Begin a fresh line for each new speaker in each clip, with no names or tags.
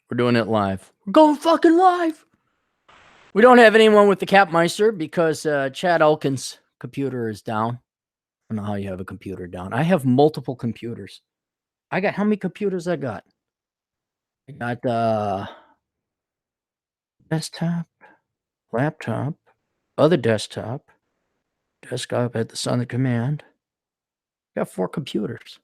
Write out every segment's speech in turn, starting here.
We're doing it live. We're going fucking live. We don't have anyone with the Capmeister because Chad Elkins' computer is down. I don't know how you have a computer down. I have multiple computers. I got how many computers I got? I got desktop, laptop, other desktop at the Sun of Command. I got 4 computers.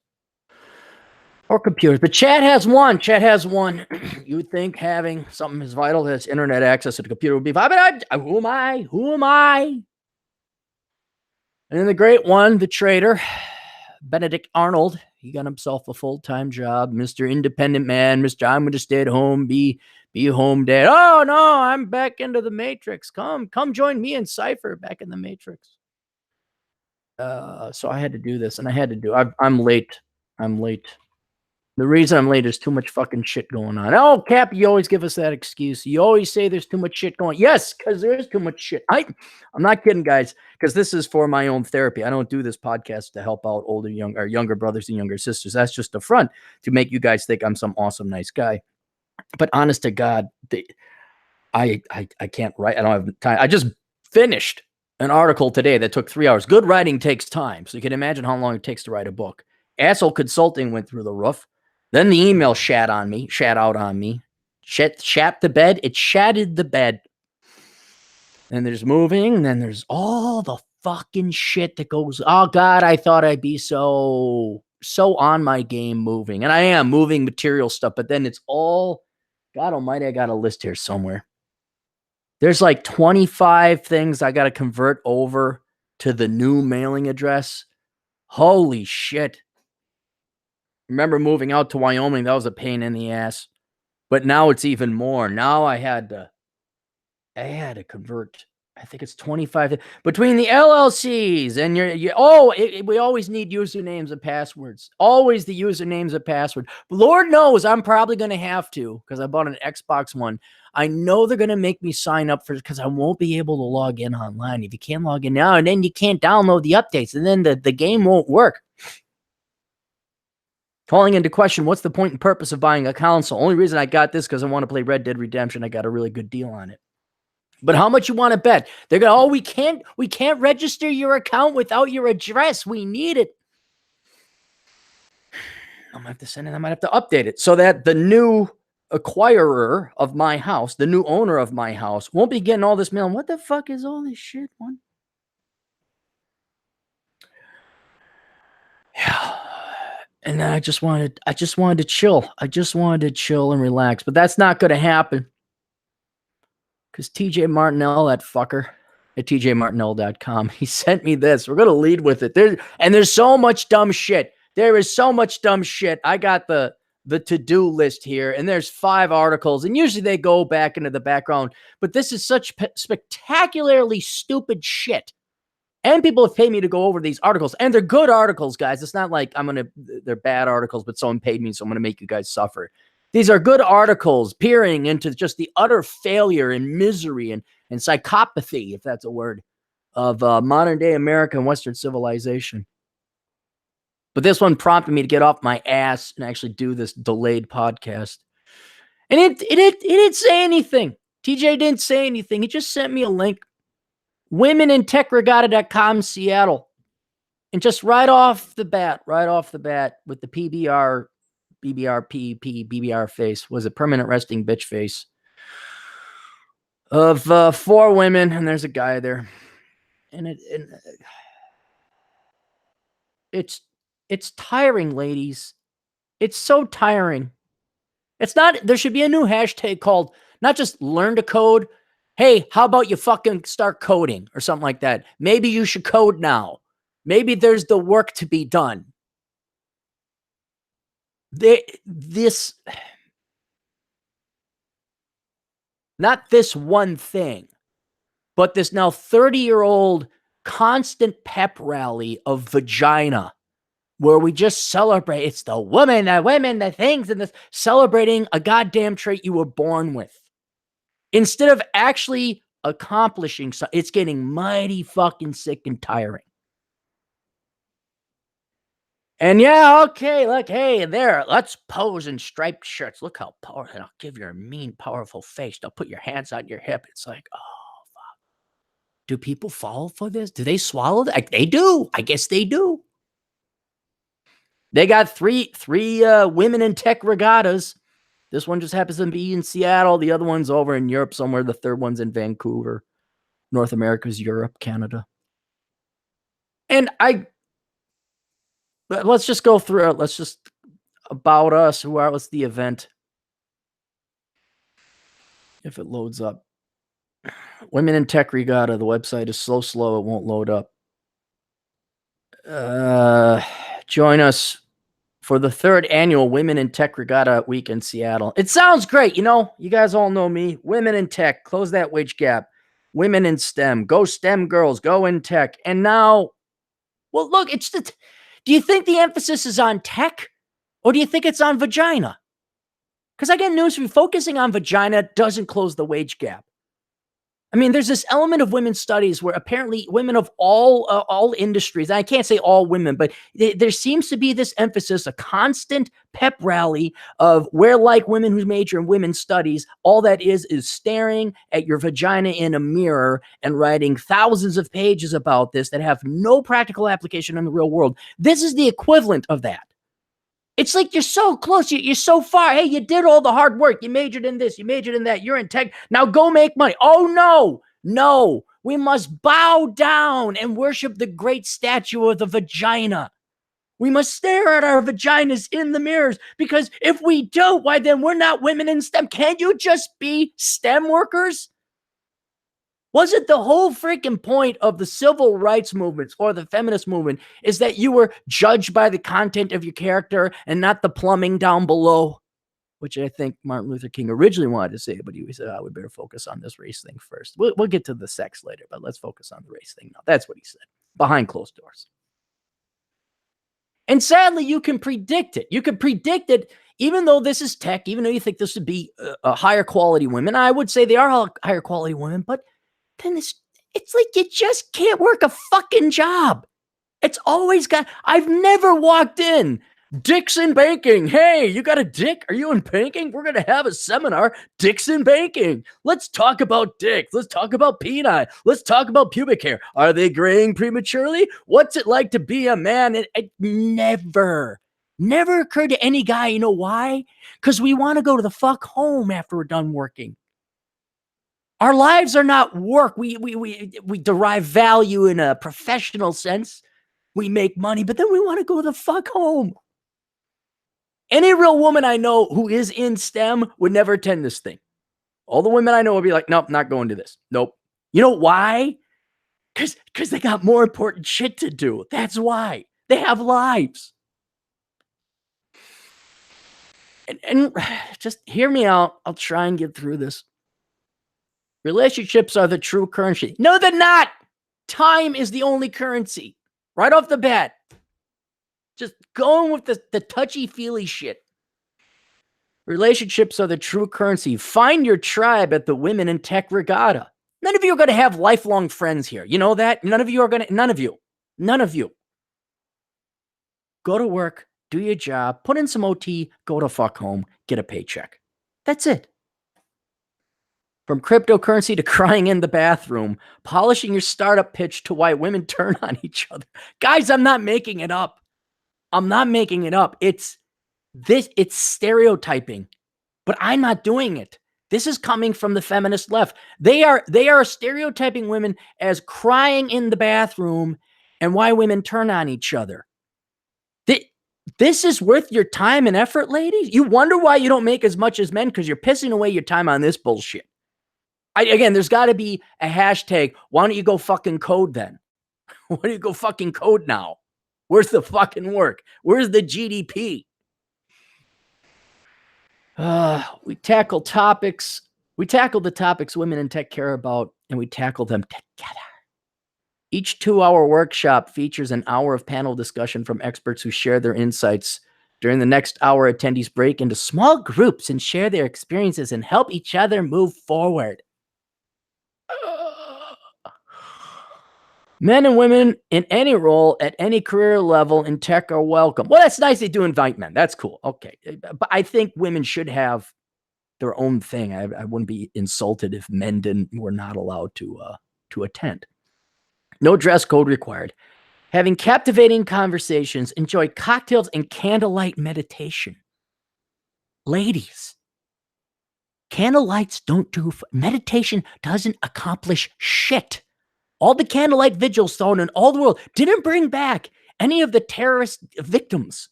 4 computers. But Chad has one. You would think having something as vital as internet access to the computer would be fine. But who am I? Who am I? And then the great one, the traitor, Benedict Arnold, he got himself a full-time job, Mr. Independent Man, Mr. I'm going to stay at home, be a home dad. Oh, no, I'm back into the Matrix. Come join me in Cypher back in the Matrix. So I had to do this, and I had to do it. I'm late. The reason I'm late is too much fucking shit going on. Oh, Cappy, you always give us that excuse. You always say there's too much shit going on. Yes, because there is too much shit. I'm not kidding, guys, because this is for my own therapy. I don't do this podcast to help out younger brothers and younger sisters. That's just a front to make you guys think I'm some awesome, nice guy. But honest to God, I can't write. I don't have time. I just finished an article today that took 3 hours. Good writing takes time. So you can imagine how long it takes to write a book. Asshole Consulting went through the roof. Then the email shat out on me. Shat the bed. It shattered the bed. And there's moving. And then there's all the fucking shit that goes. Oh, God, I thought I'd be so on my game moving. And I am moving material stuff. But then it's all, God almighty, I got a list here somewhere. There's like 25 things I got to convert over to the new mailing address. Holy shit. Remember moving out to Wyoming, that was a pain in the ass. But now it's even more. Now I had to convert. I think it's 25 between the LLCs and we always need usernames and passwords. Always the usernames and password. Lord knows I'm probably going to have to because I bought an Xbox One. I know they're going to make me sign up for it because I won't be able to log in online. If you can't log in now, and then you can't download the updates, and then the game won't work. Calling into question, what's the point and purpose of buying a console? Only reason I got this because I want to play Red Dead Redemption. I got a really good deal on it. But how much you want to bet? They're going, we can't register your account without your address. We need it. I'm going to have to send it. I might have to update it so that the new acquirer of my house, the new owner of my house, won't be getting all this mail. What the fuck is all this shit, man? Yeah. And then I just wanted to chill. I just wanted to chill and relax. But that's not going to happen. Because TJ Martinell, that fucker, at tjmartinell.com, he sent me this. We're going to lead with it. There's so much dumb shit. There is so much dumb shit. I got the to-do list here, and there's 5 articles. And usually they go back into the background. But this is such spectacularly stupid shit. And people have paid me to go over these articles. And they're good articles, guys. It's not like they're bad articles, but someone paid me, so I'm going to make you guys suffer. These are good articles peering into just the utter failure and misery and psychopathy, if that's a word, of modern-day America and Western civilization. But this one prompted me to get off my ass and actually do this delayed podcast. And it didn't say anything. TJ didn't say anything. He just sent me a link. WomenInTechRegatta.com, Seattle. And just right off the bat, with the PBR face, was a permanent resting bitch face of 4 women, and there's a guy there. And it's tiring, ladies. It's so tiring. There should be a new hashtag called not just learn to code. Hey, how about you fucking start coding or something like that? Maybe you should code now. Maybe there's the work to be done. Not this one thing, but this now 30-year-old constant pep rally of vagina where we just celebrate. It's the women, the things, and this celebrating a goddamn trait you were born with. Instead of actually accomplishing something, it's getting mighty fucking sick and tiring. And yeah, okay, look, hey, there, let's pose in striped shirts. Look how powerful. I'll give you a mean, powerful face. Now put your hands on your hip. It's like, oh, do people fall for this? Do they swallow that? They do. I guess they do. They got three women in tech regattas. This one just happens to be in Seattle. The other one's over in Europe somewhere. The third one's in Vancouver. North America's Europe, Canada. And let's just go through it. Let's just about us. What's the event? If it loads up. Women in Tech Regatta. The website is so slow it won't load up. Join us for the third annual Women in Tech Regatta week in Seattle. It sounds great. You know, you guys all know me. Women in tech, close that wage gap. Women in STEM, go STEM girls, go in tech. And now, well, look, do you think the emphasis is on tech or do you think it's on vagina? Because I got news for you. Focusing on vagina doesn't close the wage gap. I mean, there's this element of women's studies where apparently women of all industries, and I can't say all women, but there seems to be this emphasis, a constant pep rally of where, like women who major in women's studies, all that is staring at your vagina in a mirror and writing thousands of pages about this that have no practical application in the real world. This is the equivalent of that. It's like you're so close. You're so far. Hey, you did all the hard work. You majored in this. You majored in that. You're in tech. Now go make money. Oh, no. We must bow down and worship the great statue of the vagina. We must stare at our vaginas in the mirrors because if we don't, why then we're not women in STEM. Can't you just be STEM workers? Wasn't the whole freaking point of the civil rights movements or the feminist movement is that you were judged by the content of your character and not the plumbing down below? Which I think Martin Luther King originally wanted to say, but he said, we better focus on this race thing first. We'll get to the sex later, but let's focus on the race thing now. That's what he said, behind closed doors. And sadly, you can predict it. You can predict it, even though this is tech, even though you think this would be a higher quality women. I would say they are higher quality women, but then it's like you just can't work a fucking job. It's always I've never walked in. Dicks in banking. Hey, you got a dick? Are you in banking? We're going to have a seminar. Dicks in banking. Let's talk about dicks. Let's talk about peni. Let's talk about pubic hair. Are they graying prematurely? What's it like to be a man? It never occurred to any guy. You know why? Because we want to go to the fuck home after we're done working. Our lives are not work. We derive value in a professional sense. We make money, but then we want to go the fuck home. Any real woman I know who is in STEM would never attend this thing. All the women I know would be like, nope, not going to this. Nope. You know why? Because they got more important shit to do. That's why. They have lives. And just hear me out. I'll try and get through this. Relationships are the true currency. No, they're not. Time is the only currency. Right off the bat. Just going with the touchy-feely shit. Relationships are the true currency. Find your tribe at the Women in Tech Regatta. None of you are going to have lifelong friends here. You know that? None of you. Go to work, do your job, put in some OT, go to fuck home, get a paycheck. That's it. From cryptocurrency to crying in the bathroom, polishing your startup pitch to why women turn on each other. Guys, I'm not making it up. It's stereotyping, but I'm not doing it. This is coming from the feminist left. They are stereotyping women as crying in the bathroom and why women turn on each other. This is worth your time and effort, ladies? You wonder why you don't make as much as men because you're pissing away your time on this bullshit. Again, there's got to be a hashtag. Why don't you go fucking code then? Why don't you go fucking code now? Where's the fucking work? Where's the GDP? We tackle topics. We tackle the topics women in tech care about, and we tackle them together. Each 2-hour workshop features an hour of panel discussion from experts who share their insights. During the next hour, attendees break into small groups and share their experiences and help each other move forward. Men and women in any role at any career level in tech are welcome. Well, that's nice they do invite men. That's cool. Okay. But I think women should have their own thing. I wouldn't be insulted if men were not allowed to attend. No dress code required. Having captivating conversations, enjoy cocktails and candlelight meditation. Ladies, candlelights don't do meditation doesn't accomplish shit. All the candlelight vigils thrown in all the world didn't bring back any of the terrorist victims.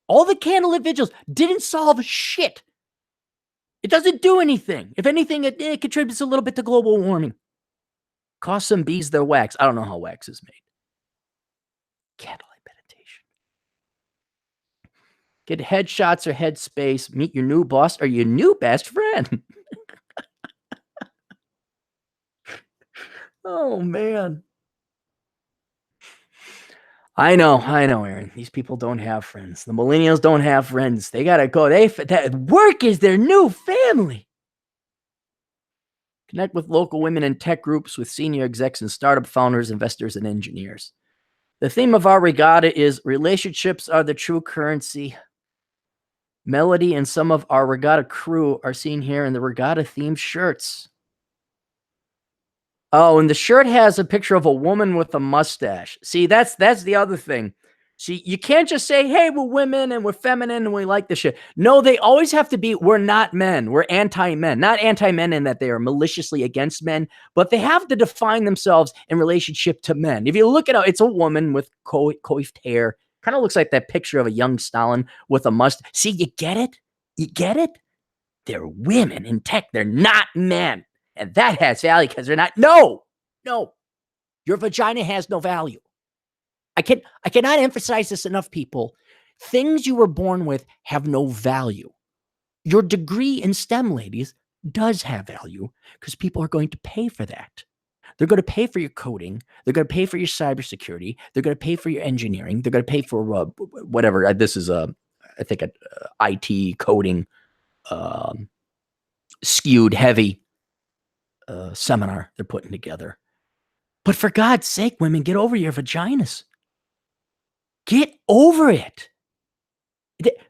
All the candlelit vigils didn't solve shit. It doesn't do anything. If anything, it contributes a little bit to global warming. Cost some bees their wax. I don't know how wax is made. Candlelight meditation. Get headshots or headspace. Meet your new boss or your new best friend. Oh, man. I know, Aaron. These people don't have friends. The millennials don't have friends. They got to go. Work is their new family. Connect with local women in tech groups with senior execs and startup founders, investors, and engineers. The theme of our regatta is relationships are the true currency. Melody and some of our regatta crew are seen here in the regatta-themed shirts. Oh, and the shirt has a picture of a woman with a mustache. See, that's the other thing. See, you can't just say, hey, we're women and we're feminine and we like this shit. No, they always have to be, we're not men. We're anti-men. Not anti-men in that they are maliciously against men, but they have to define themselves in relationship to men. If you look at it, it's a woman with coiffed hair. Kind of looks like that picture of a young Stalin with a mustache. See, you get it? You get it? They're women in tech. They're not men. And that has value because they're not. No. Your vagina has no value. I cannot emphasize this enough, people. Things you were born with have no value. Your degree in STEM, ladies, does have value because people are going to pay for that. They're going to pay for your coding. They're going to pay for your cybersecurity. They're going to pay for your engineering. They're going to pay for whatever. This is I think a IT coding skewed heavy seminar they're putting together. But for God's sake, women, get over your vaginas. Get over it.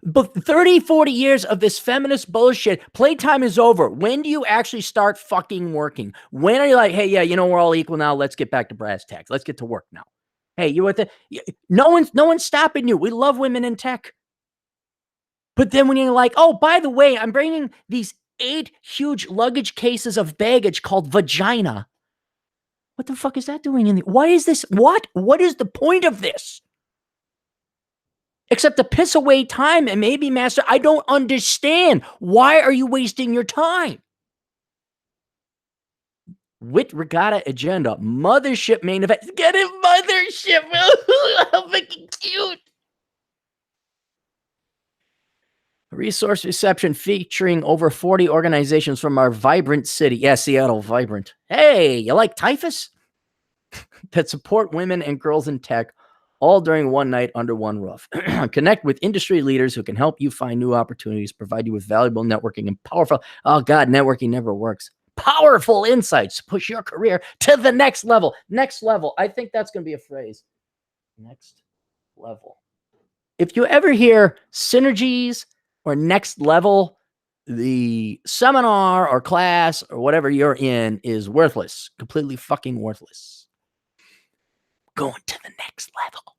But 30, 40 years of this feminist bullshit, playtime is over. When do you actually start fucking working? When are you like, hey, yeah, we're all equal now. Let's get back to brass tacks. Let's get to work now. Hey, no one's stopping you. We love women in tech. But then when you're like, oh, by the way, I'm bringing these 8 huge luggage cases of baggage called vagina. What the fuck is that doing in the? Why is this? What is the point of this? Except to piss away time and maybe master. I don't understand. Why are you wasting your time? With regatta agenda, mothership main event. Get it, mothership. How fucking cute. Resource reception featuring over 40 organizations from our vibrant city. Yeah, Seattle, vibrant. Hey, you like typhus? That support women and girls in tech, all during one night under one roof. Connect with industry leaders who can help you find new opportunities, provide you with valuable networking and powerful, oh God, networking never works. Powerful insights to push your career to the next level. Next level. I think that's going to be a phrase. Next level. If you ever hear synergies or next level, the seminar or class or whatever you're in is worthless. Completely fucking worthless. Going to the next level.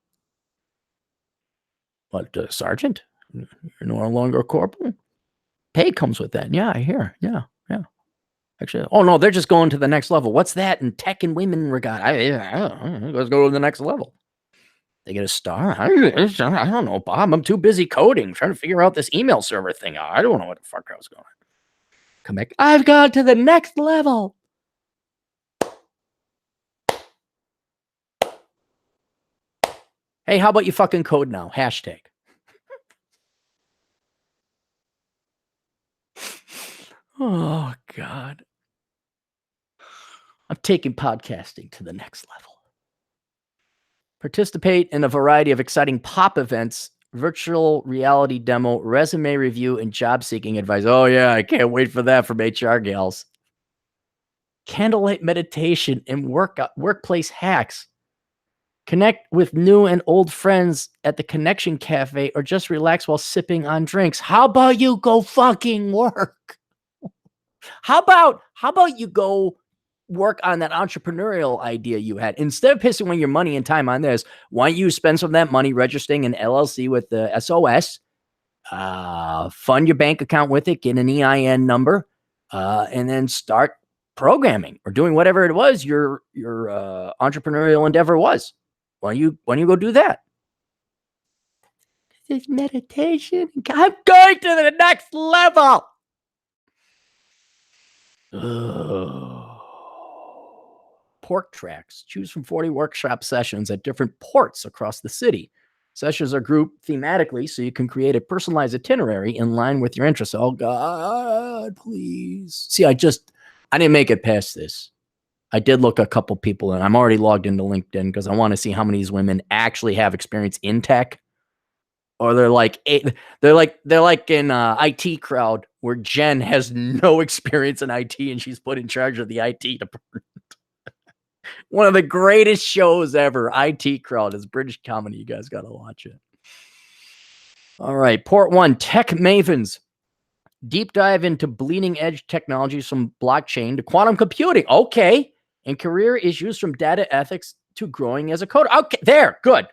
What, Sergeant? You're no longer a corporal? Pay comes with that. Yeah, I hear. Yeah. Actually, oh no, they're just going to the next level. What's that in tech and women regard? I don't know. Let's go to the next level. They get a star? I don't know, Bob. I'm too busy coding, trying to figure out this email server thing. I don't know what the fuck I was going. Come back. I've gone to the next level. Hey, how about you fucking code now? Hashtag. Oh, God. I'm taking podcasting to the next level. Participate in a variety of exciting pop events, virtual reality demo, resume review, and job seeking advice. Oh, yeah, I can't wait for that from HR gals. candlelight meditation, and workplace hacks. Connect with new and old friends at the Connection Cafe or just relax while sipping on drinks. How about you go fucking work? How about you go work on that entrepreneurial idea you had? Instead of pissing away your money and time on this, why don't you spend some of that money registering an LLC with the SOS, fund your bank account with it, get an EIN number, and then start programming or doing whatever it was your entrepreneurial endeavor was. Why don't you go do that? This meditation. I'm going to the next level. Pork tracks. Choose from 40 workshop sessions at different ports across the city. Sessions are grouped thematically so you can create a personalized itinerary in line with your interests. Oh, God, please. See, I didn't make it past this. I did look a couple people, and I'm already logged into LinkedIn because I want to see how many of these women actually have experience in tech, or they're like in IT crowd where Jen has no experience in IT and she's put in charge of the IT department. One of the greatest shows ever, IT crowd, is British comedy. You guys got to watch it. All right, Port 1, Tech Mavens. Deep dive into bleeding edge technologies from blockchain to quantum computing. Okay. And career issues from data ethics to growing as a coder. Okay, there. Good.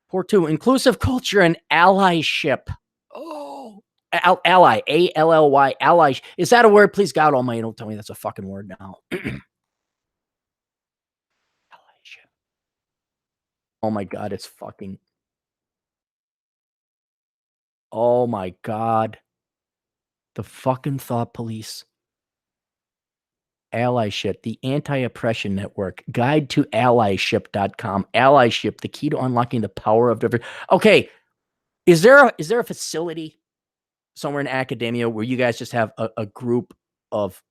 Port 2, inclusive culture and allyship. Oh, ally, A-L-L-Y, ally. Is that a word? Please, God Almighty, don't tell me that's a fucking word now. Allyship. Oh my God, it's fucking. Oh my God. The fucking thought police. Allyship, the anti-oppression network, guide to allyship.com. Allyship, the key to unlocking the power of different. Okay. Is there a facility somewhere in academia where you guys just have a group of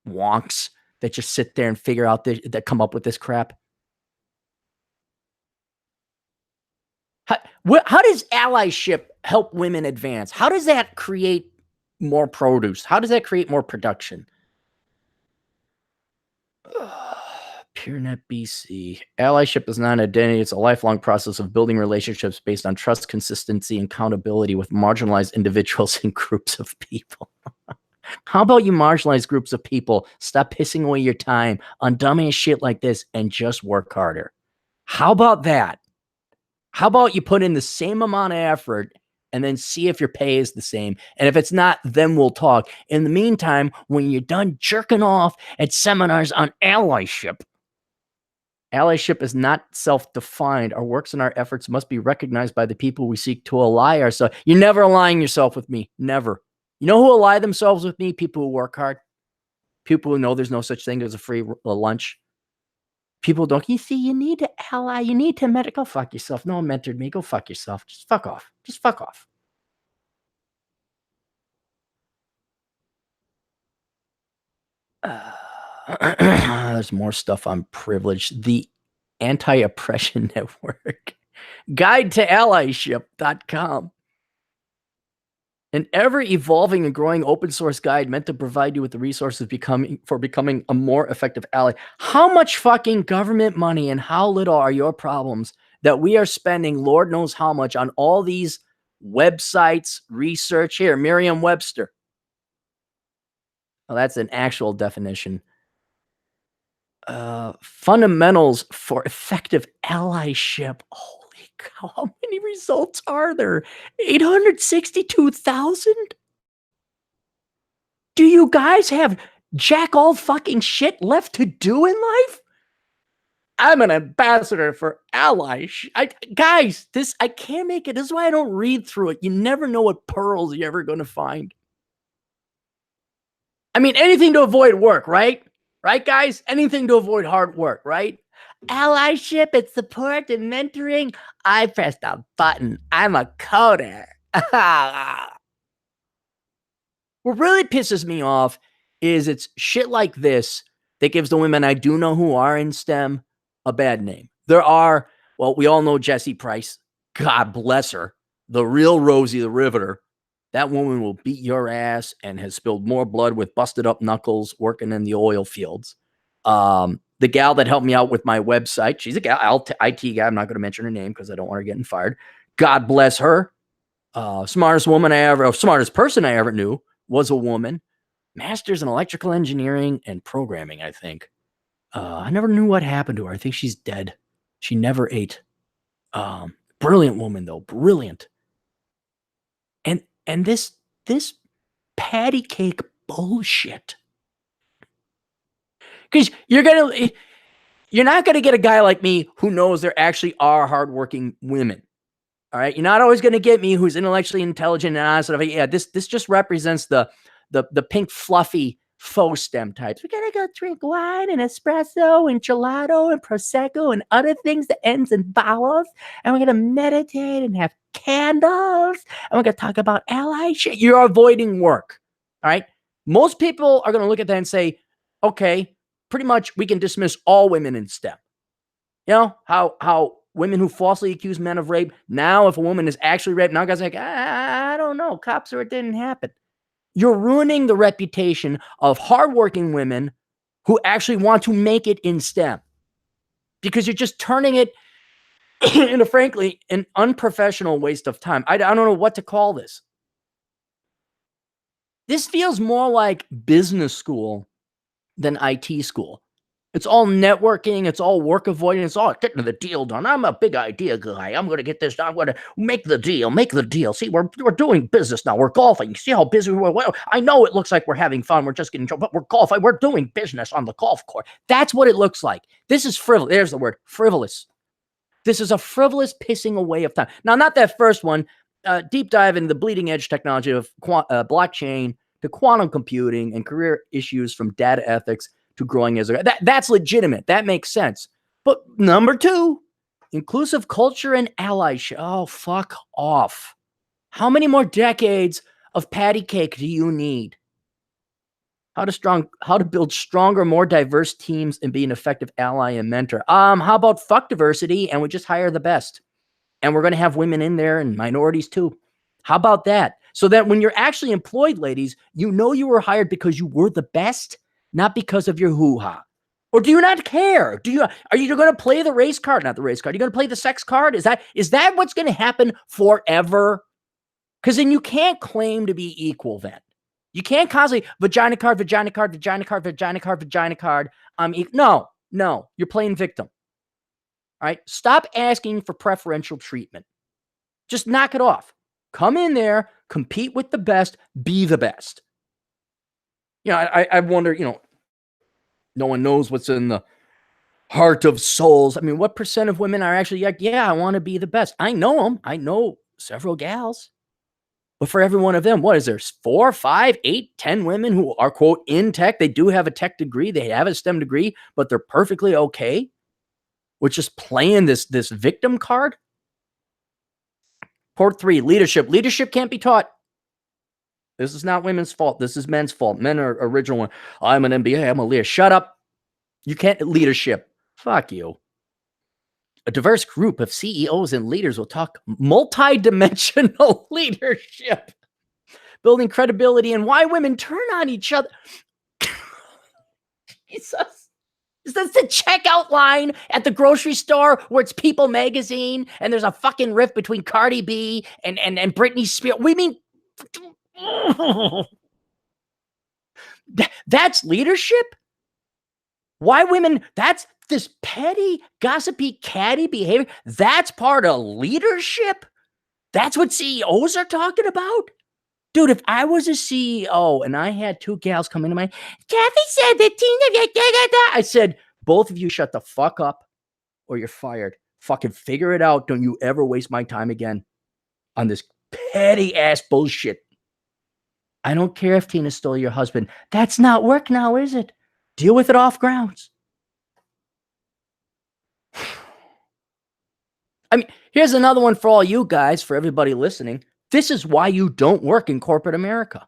wonks that just sit there and figure out that come up with this crap? How does allyship help women advance? How does that create more produce? How does that create more production? PureNet BC. Allyship is not an identity. It's a lifelong process of building relationships based on trust, consistency, and accountability with marginalized individuals and groups of people. How about you marginalized groups of people stop pissing away your time on dumbass shit like this and just work harder? How about that? How about you put in the same amount of effort and then see if your pay is the same? And if it's not, then we'll talk. In the meantime, when you're done jerking off at seminars on allyship is not self-defined. Our works and our efforts must be recognized by the people we seek to ally ourselves. You're never allying yourself with me. Never. You know who ally themselves with me? People who work hard. People who know there's no such thing as a free lunch. People don't. You see, you need to ally. You need to go fuck yourself. No one mentored me. Go fuck yourself. Just fuck off. Just fuck off. There's more stuff on privilege. The Anti-Oppression Network. Guide to allyship.com. An ever-evolving and growing open source guide meant to provide you with the resources for becoming a more effective ally. How much fucking government money and how little are your problems that we are spending, Lord knows how much, on all these websites, research? Here, Merriam-Webster. Well, that's an actual definition. Fundamentals for effective allyship. Holy cow, how many results are there? 862,000? Do you guys have jack all fucking shit left to do in life? I'm an ambassador for allyship. Guys, I can't make it. This is why I don't read through it. You never know what pearls you're ever going to find. I mean, anything to avoid work, right? Right, guys? Anything to avoid hard work, right? Allyship, it's support and mentoring. I pressed a button. I'm a coder. What really pisses me off is it's shit like this that gives the women I do know who are in STEM a bad name. There are, well, we all know Jessie Price. God bless her. The real Rosie the Riveter. that woman will beat your ass and has spilled more blood with busted up knuckles working in the oil fields. The gal that helped me out with my website, she's a gal, IT guy. I'm not going to mention her name because I don't want her getting fired. God bless her. Smartest person I ever knew was a woman. Master's in electrical engineering and programming, I think. I never knew what happened to her. I think she's dead. She never ate. Brilliant woman, though. Brilliant. And this patty cake bullshit. Because you're not gonna get a guy like me who knows there actually are hardworking women. All right, you're not always gonna get me who's intellectually intelligent and honest. Yeah, this just represents the pink fluffy faux stem types. We gotta go drink wine and espresso and gelato and prosecco and other things that ends in vowels, and we're gonna meditate and have candles, and we're gonna talk about ally shit. You're avoiding work. All right, most people are gonna look at that and say, okay, pretty much we can dismiss all women in STEM. You know how women who falsely accuse men of rape, now if a woman is actually raped, now guys are like, I don't know, cops or it didn't happen. You're ruining the reputation of hardworking women who actually want to make it in STEM, because you're just turning it into, frankly, an unprofessional waste of time. I don't know what to call this. This feels more like business school than IT school. It's all networking. It's all work avoidance. It's all getting the deal done. I'm a big idea guy. I'm going to get this done. I'm going to make the deal. See, we're doing business now. We're golfing. See how busy we are. I know it looks like we're having fun. We're just getting trouble, but we're golfing. We're doing business on the golf course. That's what it looks like. This is frivolous. There's the word, frivolous. This is a frivolous pissing away of time. Now, not that first one. Deep dive into the bleeding edge technology of blockchain to quantum computing and career issues from data ethics to growing as a that's legitimate. That makes sense. But number 2, inclusive culture and allyship. Oh, fuck off. How many more decades of patty cake do you need? How to build stronger, more diverse teams and be an effective ally and mentor. How about fuck diversity and we just hire the best? And we're going to have women in there and minorities too. How about that? So that when you're actually employed, ladies, you know you were hired because you were the best, not because of your hoo-ha. Or do you not care? Are you going to play the race card? Not the race card. Are you going to play the sex card? Is that what's going to happen forever? Because then you can't claim to be equal then. You can't constantly vagina card, vagina card, vagina card, vagina card, vagina card. No, you're playing victim. All right? Stop asking for preferential treatment. Just knock it off. Come in there, compete with the best, be the best. You know, I wonder, no one knows what's in the heart of souls. I mean, what percent of women are actually like, yeah, I want to be the best? I know them. I know several gals. But for every one of them, what is there? 4, 5, 8, 10 women who are, quote, in tech. They do have a tech degree. They have a STEM degree, but they're perfectly okay with just playing this victim card. Port 3, leadership. Leadership can't be taught. This is not women's fault. This is men's fault. Men are original one. I'm an MBA. I'm a leader. Shut up. You can't leadership. Fuck you. A diverse group of CEOs and leaders will talk multi-dimensional leadership, building credibility and why women turn on each other. Jesus. Is this the checkout line at the grocery store where it's People magazine and there's a fucking rift between Cardi B and Britney Spears? We mean, that's leadership? Why women? That's this petty, gossipy, catty behavior. That's part of leadership? That's what CEOs are talking about? Dude, if I was a CEO and I had 2 gals come into my, Cappy said the team of you, I said, both of you shut the fuck up or you're fired. Fucking figure it out. Don't you ever waste my time again on this petty ass bullshit. I don't care if Tina stole your husband. That's not work now, is it? Deal with it off grounds. I mean, here's another one for all you guys, for everybody listening. This is why you don't work in corporate America.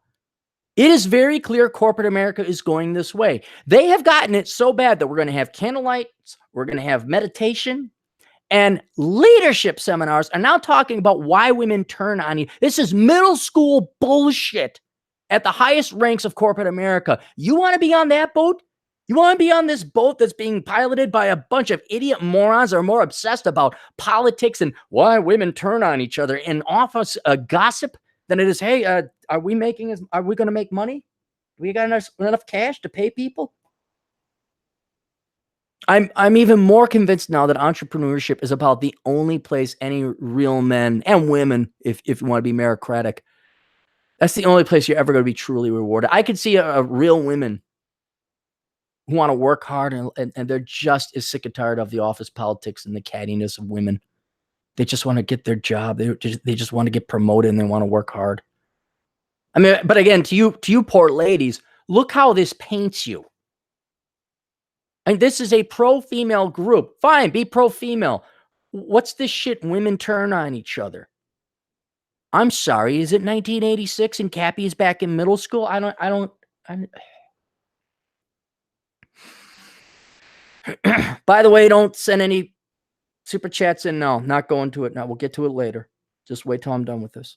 It is very clear corporate America is going this way. They have gotten it so bad that we're going to have candlelights, we're going to have meditation, And leadership seminars are now talking about why women turn on you. This is middle school bullshit at the highest ranks of corporate America. You want to be on that boat? You want to be on this boat that's being piloted by a bunch of idiot morons that are more obsessed about politics and why women turn on each other in office gossip than it is, hey, are we going to make money? We got enough cash to pay people? I'm even more convinced now that entrepreneurship is about the only place any real men and women, if you want to be meritocratic, that's the only place you're ever going to be truly rewarded. I could see a real women who want to work hard and they're just as sick and tired of the office politics and the cattiness of women. They just want to get their job. They just want to get promoted and they want to work hard. I mean, but again, to you poor ladies, look how this paints you. And this is a pro-female group. Fine, be pro-female. What's this shit? Women turn on each other. I'm sorry. Is it 1986 and Cappy is back in middle school? By the way, don't send any super chats in now. Not going to it now. We'll get to it later. Just wait till I'm done with this.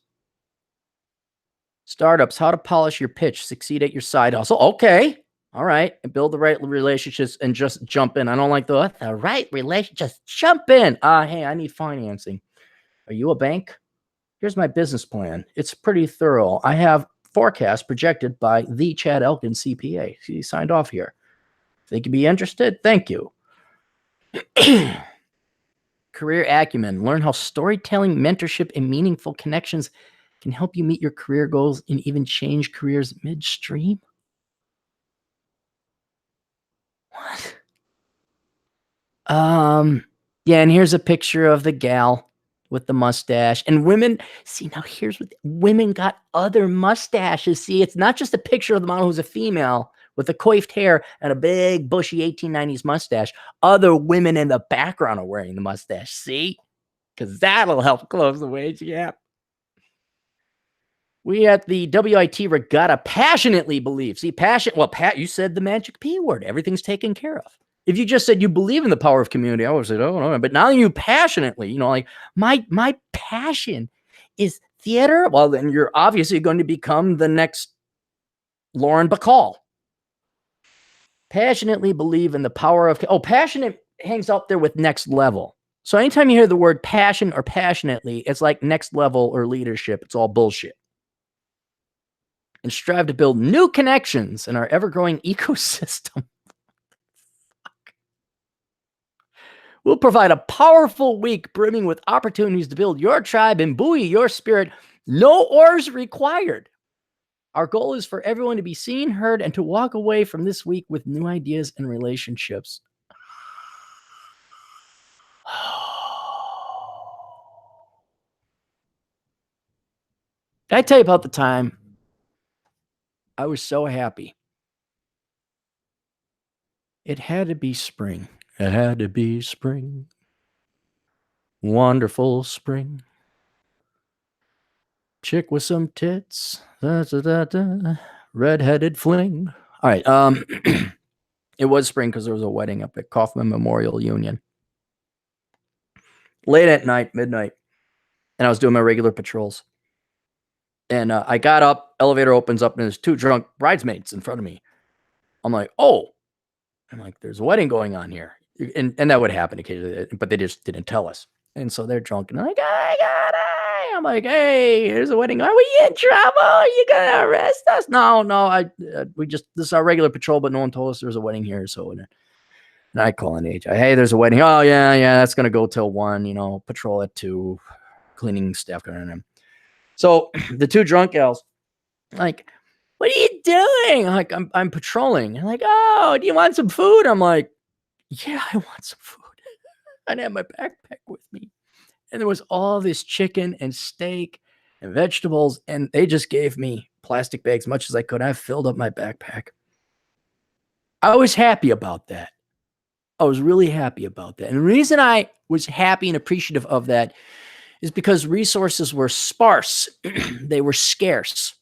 Startups, how to polish your pitch, succeed at your side hustle. Okay. All right. And build the right relationships and just jump in. I don't like the right relationship. Just jump in. Hey, I need financing. Are you a bank? Here's my business plan. It's pretty thorough. I have forecasts projected by the Chad Elkin CPA. He signed off here. Think you'd be interested? Thank you. Career acumen. Learn how storytelling, mentorship, and meaningful connections can help you meet your career goals and even change careers midstream. What? Yeah, and here's a picture of the gal with the mustache. And women, see, now here's what women got other mustaches. See, it's not just a picture of the model who's a female with the coiffed hair and a big bushy 1890s mustache. Other women in the background are wearing the mustache. See? Because that'll help close the wage gap. We at the WIT Regatta passionately believe. See, passion. Well, Pat, you said the magic P word. Everything's taken care of. If you just said you believe in the power of community, I would say, oh no. But now you passionately, like my passion is theater. Well, then you're obviously going to become the next Lauren Bacall. Passionately believe in the power of. Oh, passionate hangs up there with next level. So anytime you hear the word passion or passionately, it's like next level or leadership. It's all bullshit. And strive to build new connections in our ever-growing ecosystem. We'll provide a powerful week brimming with opportunities to build your tribe and buoy your spirit. No oars required. Our goal is for everyone to be seen, heard, and to walk away from this week with new ideas and relationships. Did I tell you about the time I was so happy? It had to be spring. It had to be spring. Wonderful spring. Chick with some tits. Red-headed fling. All right. It was spring because there was a wedding up at Kaufman Memorial Union. Late at night, midnight. And I was doing my regular patrols. And I got up, elevator opens up, and there's two drunk bridesmaids in front of me. I'm like, oh. I'm like, there's a wedding going on here. And that would happen occasionally, but they just didn't tell us. And so they're drunk. And I'm like, I got it. I'm like, hey, there's a wedding. Are we in trouble? Are you going to arrest us? No. This is our regular patrol, but no one told us there's a wedding here. So, and I call an agent. Hey, there's a wedding. Oh, yeah, that's going to go till 1, patrol at 2, cleaning staff going in. So the two drunk gals, like, what are you doing? I'm like, I'm patrolling. And like, oh, do you want some food? I'm like, yeah, I want some food. I have my backpack with me. And there was all this chicken and steak and vegetables. And they just gave me plastic bags, much as I could. I filled up my backpack. I was happy about that. I was really happy about that. And the reason I was happy and appreciative of that is because resources were sparse. They were scarce.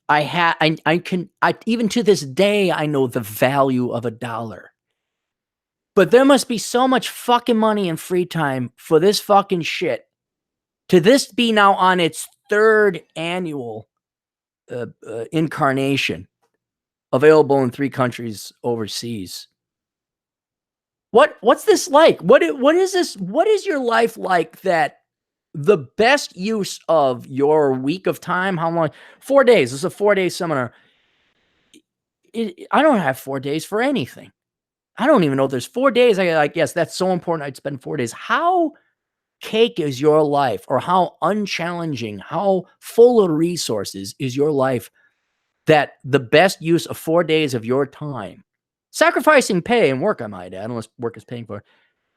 Even to this day, I know the value of $1. But there must be so much fucking money and free time for this fucking shit to this be now on its third annual incarnation, available in 3 countries overseas. What's this like? What is this? What is your life like that the best use of your week of time? How long? 4 days. This is a 4-day seminar. I don't have 4 days for anything. I don't even know if there's 4 days. I like, yes, that's so important. I'd spend 4 days. How cake is your life, or how unchallenging, how full of resources is your life that the best use of 4 days of your time, sacrificing pay and work, I might add, unless work is paying for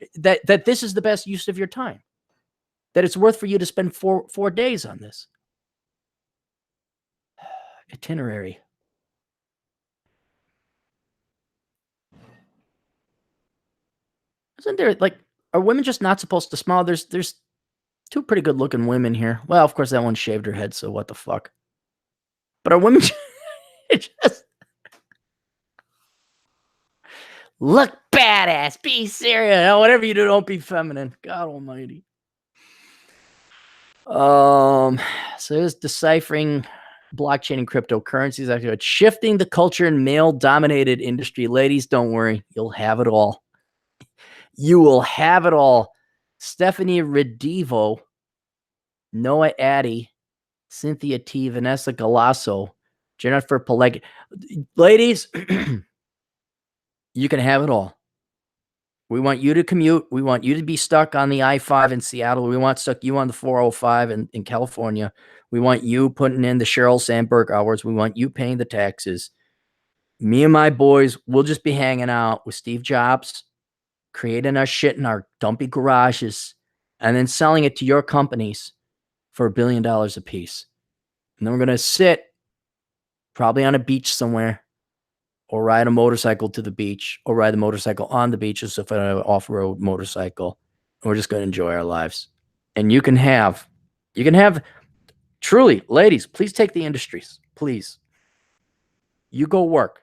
it, that this is the best use of your time, that it's worth for you to spend 4 days on this itinerary. Isn't there, like, are women just not supposed to smile? There's 2 pretty good looking women here. Well, of course, that one shaved her head, so what the fuck? But are women just look badass, be serious, whatever you do, don't be feminine. God almighty. So it's deciphering blockchain and cryptocurrencies. Actually, it's shifting the culture in male-dominated industry. Ladies, don't worry, you'll have it all. You will have it all. Stephanie Redivo, Noah Addy, Cynthia T, Vanessa Galasso, Jennifer Pileggi. Ladies, you can have it all. We want you to commute. We want you to be stuck on the I-5 in Seattle. We want stuck you on the 405 in California. We want you putting in the Sheryl Sandberg hours. We want you paying the taxes. Me and my boys, we'll just be hanging out with Steve Jobs, creating our shit in our dumpy garages, and then selling it to your companies for $1 billion a piece. And then we're going to sit probably on a beach somewhere, or ride a motorcycle to the beach, or ride the motorcycle on the beach as if an off-road motorcycle. We're just going to enjoy our lives. And you can have, truly, ladies, please take the industries, please. You go work.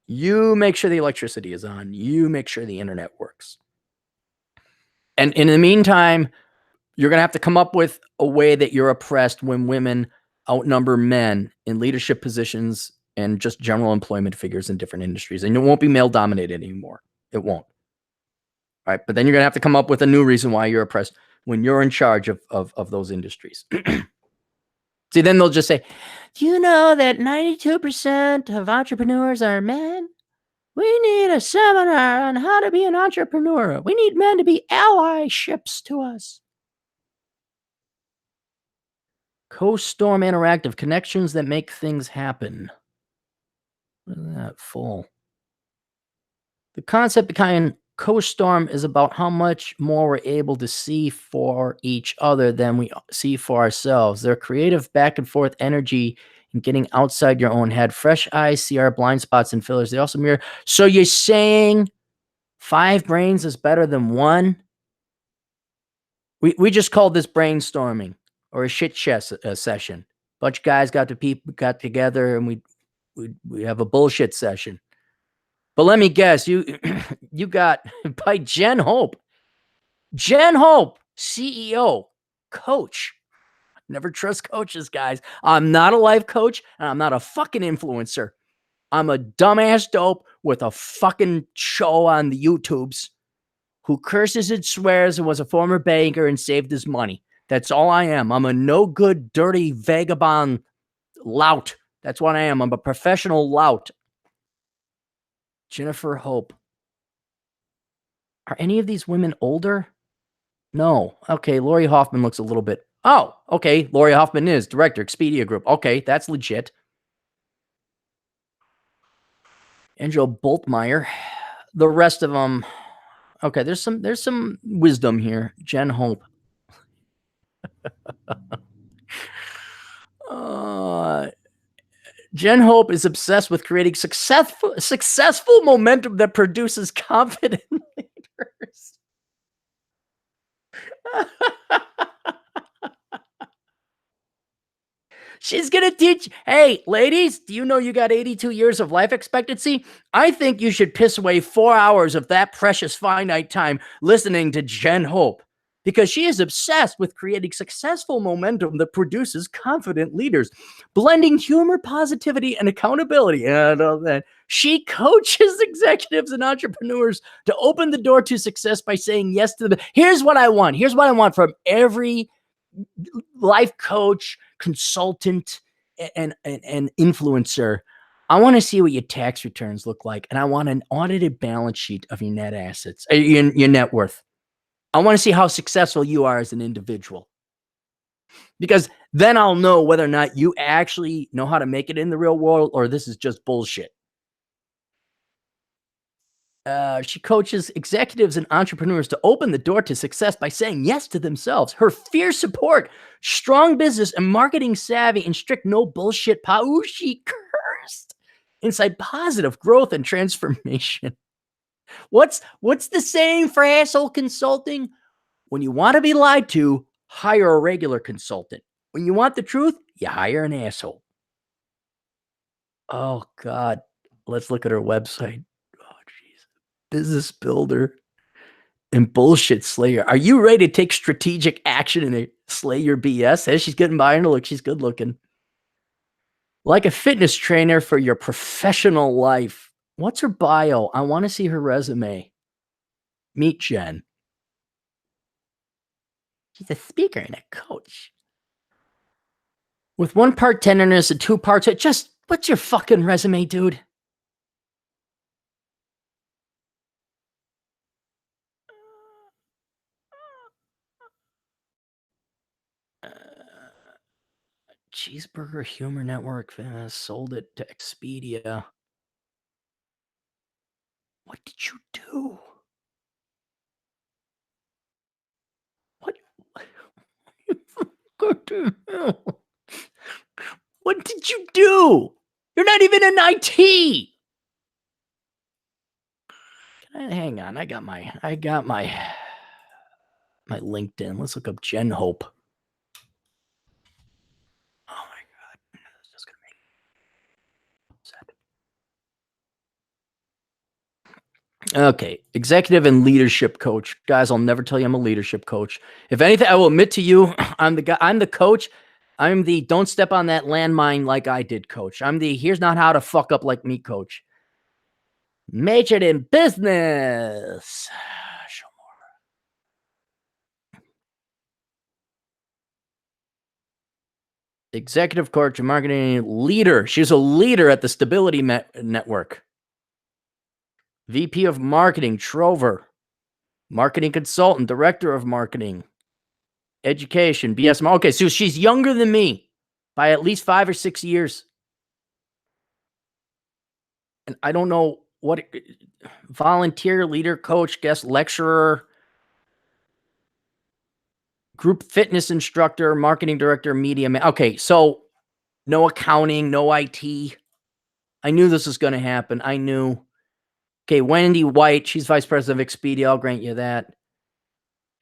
You make sure the electricity is on. You make sure the internet works. And in the meantime, you're going to have to come up with a way that you're oppressed when women outnumber men in leadership positions and just general employment figures in different industries. And it won't be male-dominated anymore. It won't. All right, but then you're going to have to come up with a new reason why you're oppressed when you're in charge of those industries. See, then they'll just say, do you know that 92% of entrepreneurs are men? We need a seminar on how to be an entrepreneur. We need men to be allyships to us. Co-Storm Interactive, connections that make things happen. Look at that, full. The concept behind Co-Storm is about how much more we're able to see for each other than we see for ourselves. Their creative back and forth energy and getting outside your own head. Fresh eyes see our blind spots and fillers. They also mirror. So you're saying 5 brains is better than 1? We just called this brainstorming, or a shit chess session. Bunch of guys got together and we have a bullshit session. But let me guess, you got by Jen Hope. Jen Hope, CEO, coach. Never trust coaches, guys. I'm not a life coach, and I'm not a fucking influencer. I'm a dumbass dope with a fucking show on the YouTubes who curses and swears and was a former banker and saved his money. That's all I am. I'm a no good, dirty, vagabond lout. That's what I am. I'm a professional lout. Jennifer Hope. Are any of these women older? No. Okay, Lori Hoffman looks a little bit. Oh, okay. Lori Hoffman is director, Expedia Group. Okay, that's legit. Angela Boltmeyer. The rest of them. Okay, there's some wisdom here. Jen Hope. Jen Hope is obsessed with creating successful momentum that produces confident leaders. She's going to teach. Hey, ladies, do you know you got 82 years of life expectancy? I think you should piss away 4 hours of that precious finite time listening to Jen Hope, because she is obsessed with creating successful momentum that produces confident leaders, blending humor, positivity, and accountability. And she coaches executives and entrepreneurs to open the door to success by saying yes to them. Here's what I want. Here's what I want from every life coach, consultant, and influencer. I want to see what your tax returns look like, and I want an audited balance sheet of your net assets, your net worth. I want to see how successful you are as an individual, because then I'll know whether or not you actually know how to make it in the real world, or this is just bullshit. She coaches executives and entrepreneurs to open the door to success by saying yes to themselves. Her fierce support, strong business and marketing savvy, and strict no bullshit she cursed inside positive growth and transformation. What's the saying for asshole consulting? When you want to be lied to, hire a regular consultant. When you want the truth, you hire an asshole. Oh, God. Let's look at her website. Oh, jeez. Business builder and bullshit slayer. Are you ready to take strategic action and slay your BS? Hey, she's getting by her look. She's good looking. Like a fitness trainer for your professional life. What's her bio? I want to see her resume. Meet Jen. She's a speaker and a coach. With 1 part tenderness and 2 parts, just what's your fucking resume, dude? Cheeseburger Humor Network sold it to Expedia. What did you do? What? What did you do? You're not even in IT. Hang on, I got my LinkedIn. Let's look up Jen Hope. Oh my God, that's just gonna make me upset. Okay, executive and leadership coach. Guys, I'll never tell you I'm a leadership coach. If anything, I will admit to you, I'm the guy. I'm the coach. I'm the don't step on that landmine like I did coach. I'm the here's not how to fuck up like me coach. Majored in business. Show more. Executive coach, marketing leader. She's a leader at the Stability Network. VP of marketing, Trover. Marketing consultant, director of marketing. Education, BSM. Okay, so she's younger than me by at least 5 or 6 years. And I don't know what volunteer, leader, coach, guest lecturer, group fitness instructor, marketing director, media man. Okay, so no accounting, no IT. I knew this was going to happen. I knew. Okay, Wendy White, she's vice president of Expedia. I'll grant you that.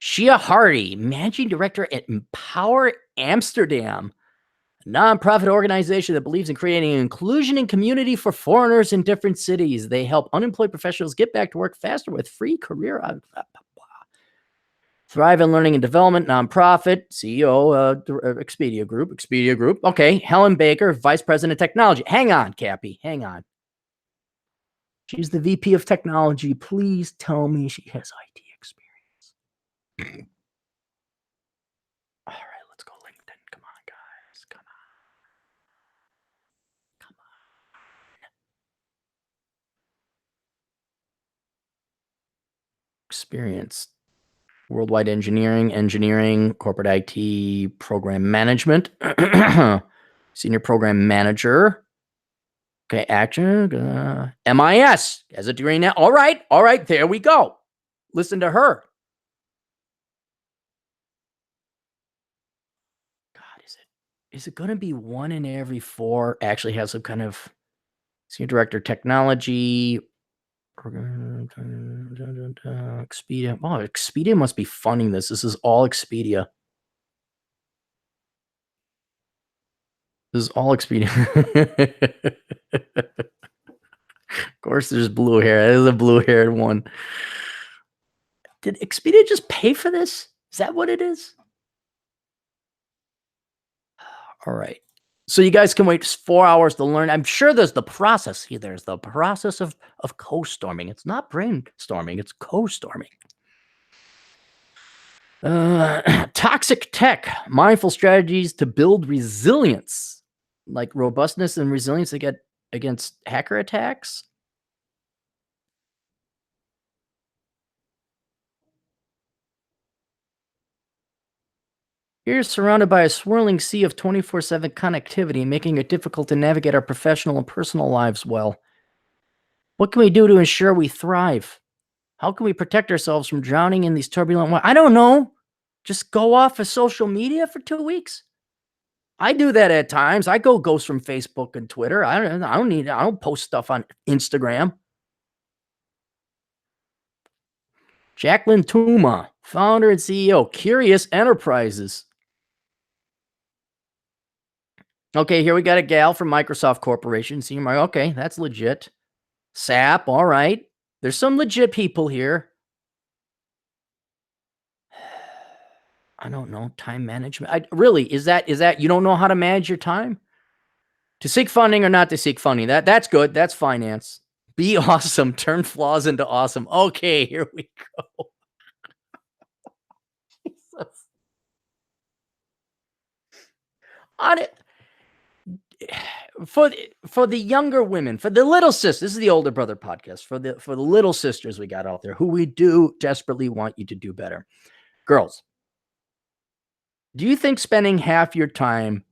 Shia Hardy, managing director at Empower Amsterdam, a nonprofit organization that believes in creating inclusion and community for foreigners in different cities. They help unemployed professionals get back to work faster with free career. Thrive in Learning and Development, nonprofit, CEO, Expedia Group. Okay, Helen Baker, vice president of technology. Hang on, Cappy, hang on. She's the VP of technology. Please tell me she has IT experience. All right, let's go LinkedIn. Come on, guys. Come on. Experience. Worldwide engineering, corporate IT, program management, senior program manager. Okay, action, MIS as a degree now. All right, there we go. Listen to her. God, is it going to be 1 in every 4 actually has some kind of senior director technology? Expedia. Oh, Expedia must be funding this. This is all Expedia. This is all Expedia. Of course, there's blue hair. There's a blue-haired one. Did Expedia just pay for this? Is that what it is? All right. So you guys can wait 4 hours to learn. I'm sure there's the process. See, there's the process of co-storming. It's not brainstorming. It's co-storming. Toxic tech, mindful strategies to build resilience, like robustness and resilience against hacker attacks. You're surrounded by a swirling sea of 24/7 connectivity, making it difficult to navigate our professional and personal lives well. What can we do to ensure we thrive? How can we protect ourselves from drowning in these turbulent waters? I don't know. Just go off of social media for 2 weeks. I do that at times. I go ghost from Facebook and Twitter. I don't post stuff on Instagram. Jacqueline Tuma, founder and CEO, Curious Enterprises. Okay, here we got a gal from Microsoft Corporation. Okay, that's legit. SAP, all right. There's some legit people here. I don't know, time management. Really, is that you don't know how to manage your time? To seek funding or not to seek funding. That's good. That's finance. Be awesome. Turn flaws into awesome. Okay, here we go. Jesus. On it. For the younger women, for the little sisters, this is the older brother podcast. For the little sisters we got out there who we do desperately want you to do better. Girls, do you think spending half your time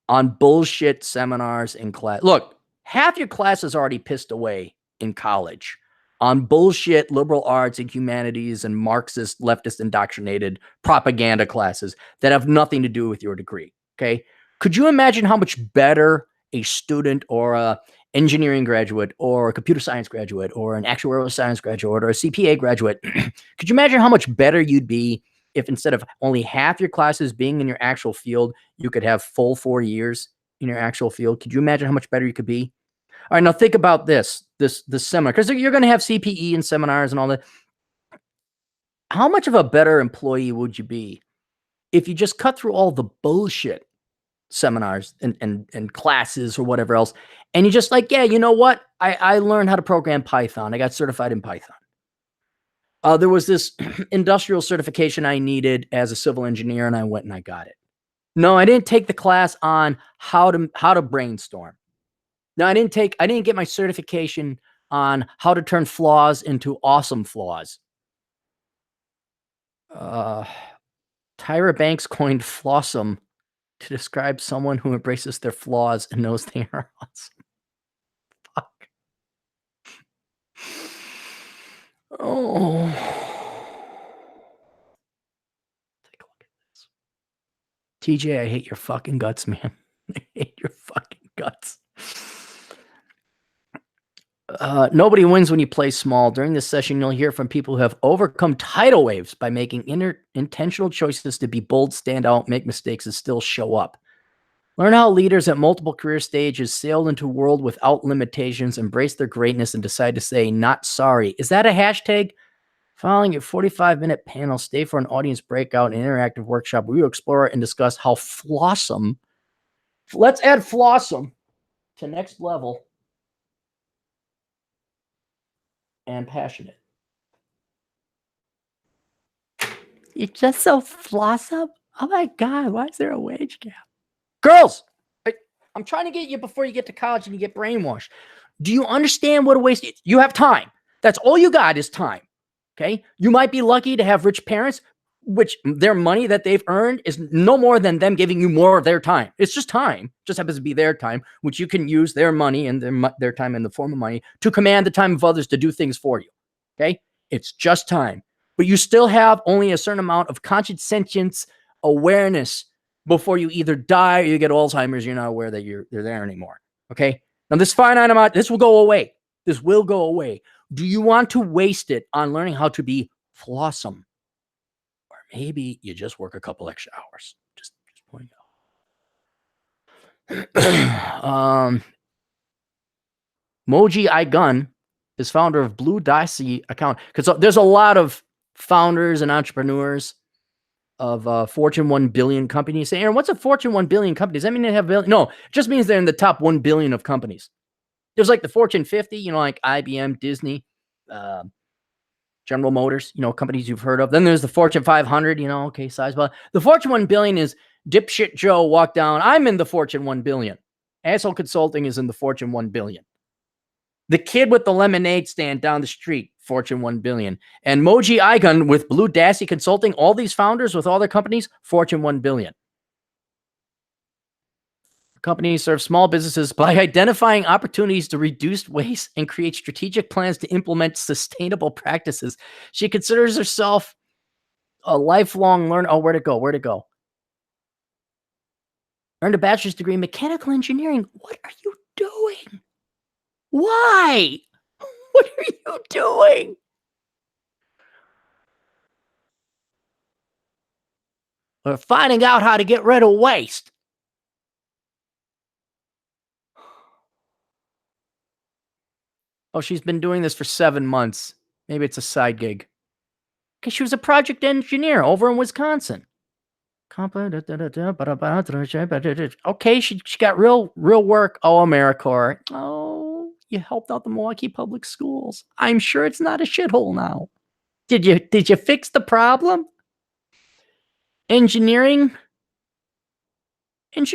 on bullshit seminars in class? Look, half your class is already pissed away in college on bullshit liberal arts and humanities and Marxist, leftist indoctrinated propaganda classes that have nothing to do with your degree. Okay. Could you imagine how much better a student or a engineering graduate or a computer science graduate or an actuarial science graduate or a CPA graduate, could you imagine how much better you'd be if instead of only half your classes being in your actual field, you could have full 4 years in your actual field? Could you imagine how much better you could be? All right, now think about this seminar, because you're going to have CPE and seminars and all that. How much of a better employee would you be if you just cut through all the bullshit seminars and classes or whatever else, and you just like, yeah, you know what? I learned how to program Python. I got certified in Python. There was this industrial certification I needed as a civil engineer, and I went and I got it. No, I didn't take the class on how to brainstorm. No, I didn't get my certification on how to turn flaws into awesome flaws. Tyra Banks coined flossum to describe someone who embraces their flaws and knows they are awesome. Fuck. Oh. Take a look at this. TJ, I hate your fucking guts, man. I hate your fucking guts. Nobody wins when you play small. During this session, you'll hear from people who have overcome tidal waves by making intentional choices to be bold, stand out, make mistakes, and still show up. Learn how leaders at multiple career stages sailed into a world without limitations, embrace their greatness, and decide to say, not sorry. Is that a hashtag? Following a 45-minute panel, stay for an audience breakout and interactive workshop where we will explore and discuss how flossum, let's add flossum to next level, and passionate. You're just so flossum? Oh my God, why is there a wage gap? Girls, I'm trying to get you before you get to college and you get brainwashed. Do you understand what a waste is? You have time. That's all you got is time. Okay. You might be lucky to have rich parents, which their money that they've earned is no more than them giving you more of their time. It's just time. It just happens to be their time, which you can use their money and their time in the form of money to command the time of others to do things for you. Okay. It's just time, but you still have only a certain amount of conscious sentience awareness before you either die or you get Alzheimer's. You're not aware that you're there anymore. Okay. Now this finite amount, this will go away. This will go away. Do you want to waste it on learning how to be flossum? Or maybe you just work a couple extra hours. Just point out. Moji iGun is founder of Blue Dicey account. Because there's a lot of founders and entrepreneurs of Fortune 1 billion companies. Say, Aaron, what's a Fortune 1 billion company? Does that mean they have billion? No, it just means they're in the top 1 billion of companies. There's like the Fortune 50, you know, like IBM, Disney, General Motors, you know, companies you've heard of. Then there's the Fortune 500, you know, okay, size. But the Fortune 1 billion is dipshit Joe walk down. I'm in the Fortune 1 billion. Asshole Consulting is in the Fortune 1 billion. The kid with the lemonade stand down the street, Fortune 1 billion. And Moji iGun with Blue Dicey Consulting, all these founders with all their companies, Fortune 1 billion. Companies serve small businesses by identifying opportunities to reduce waste and create strategic plans to implement sustainable practices. She considers herself a lifelong learner. Oh, where'd it go? Where'd it go? Earned a bachelor's degree in mechanical engineering. What are you doing? Why? What are you doing? We're finding out how to get rid of waste. Oh, she's been doing this for 7 months. Maybe it's a side gig. Okay, she was a project engineer over in Wisconsin. Okay, she got real work. Oh, AmeriCorps. Oh, you helped out the Milwaukee Public Schools. I'm sure it's not a shithole now. Did you fix the problem? Engineering? Why?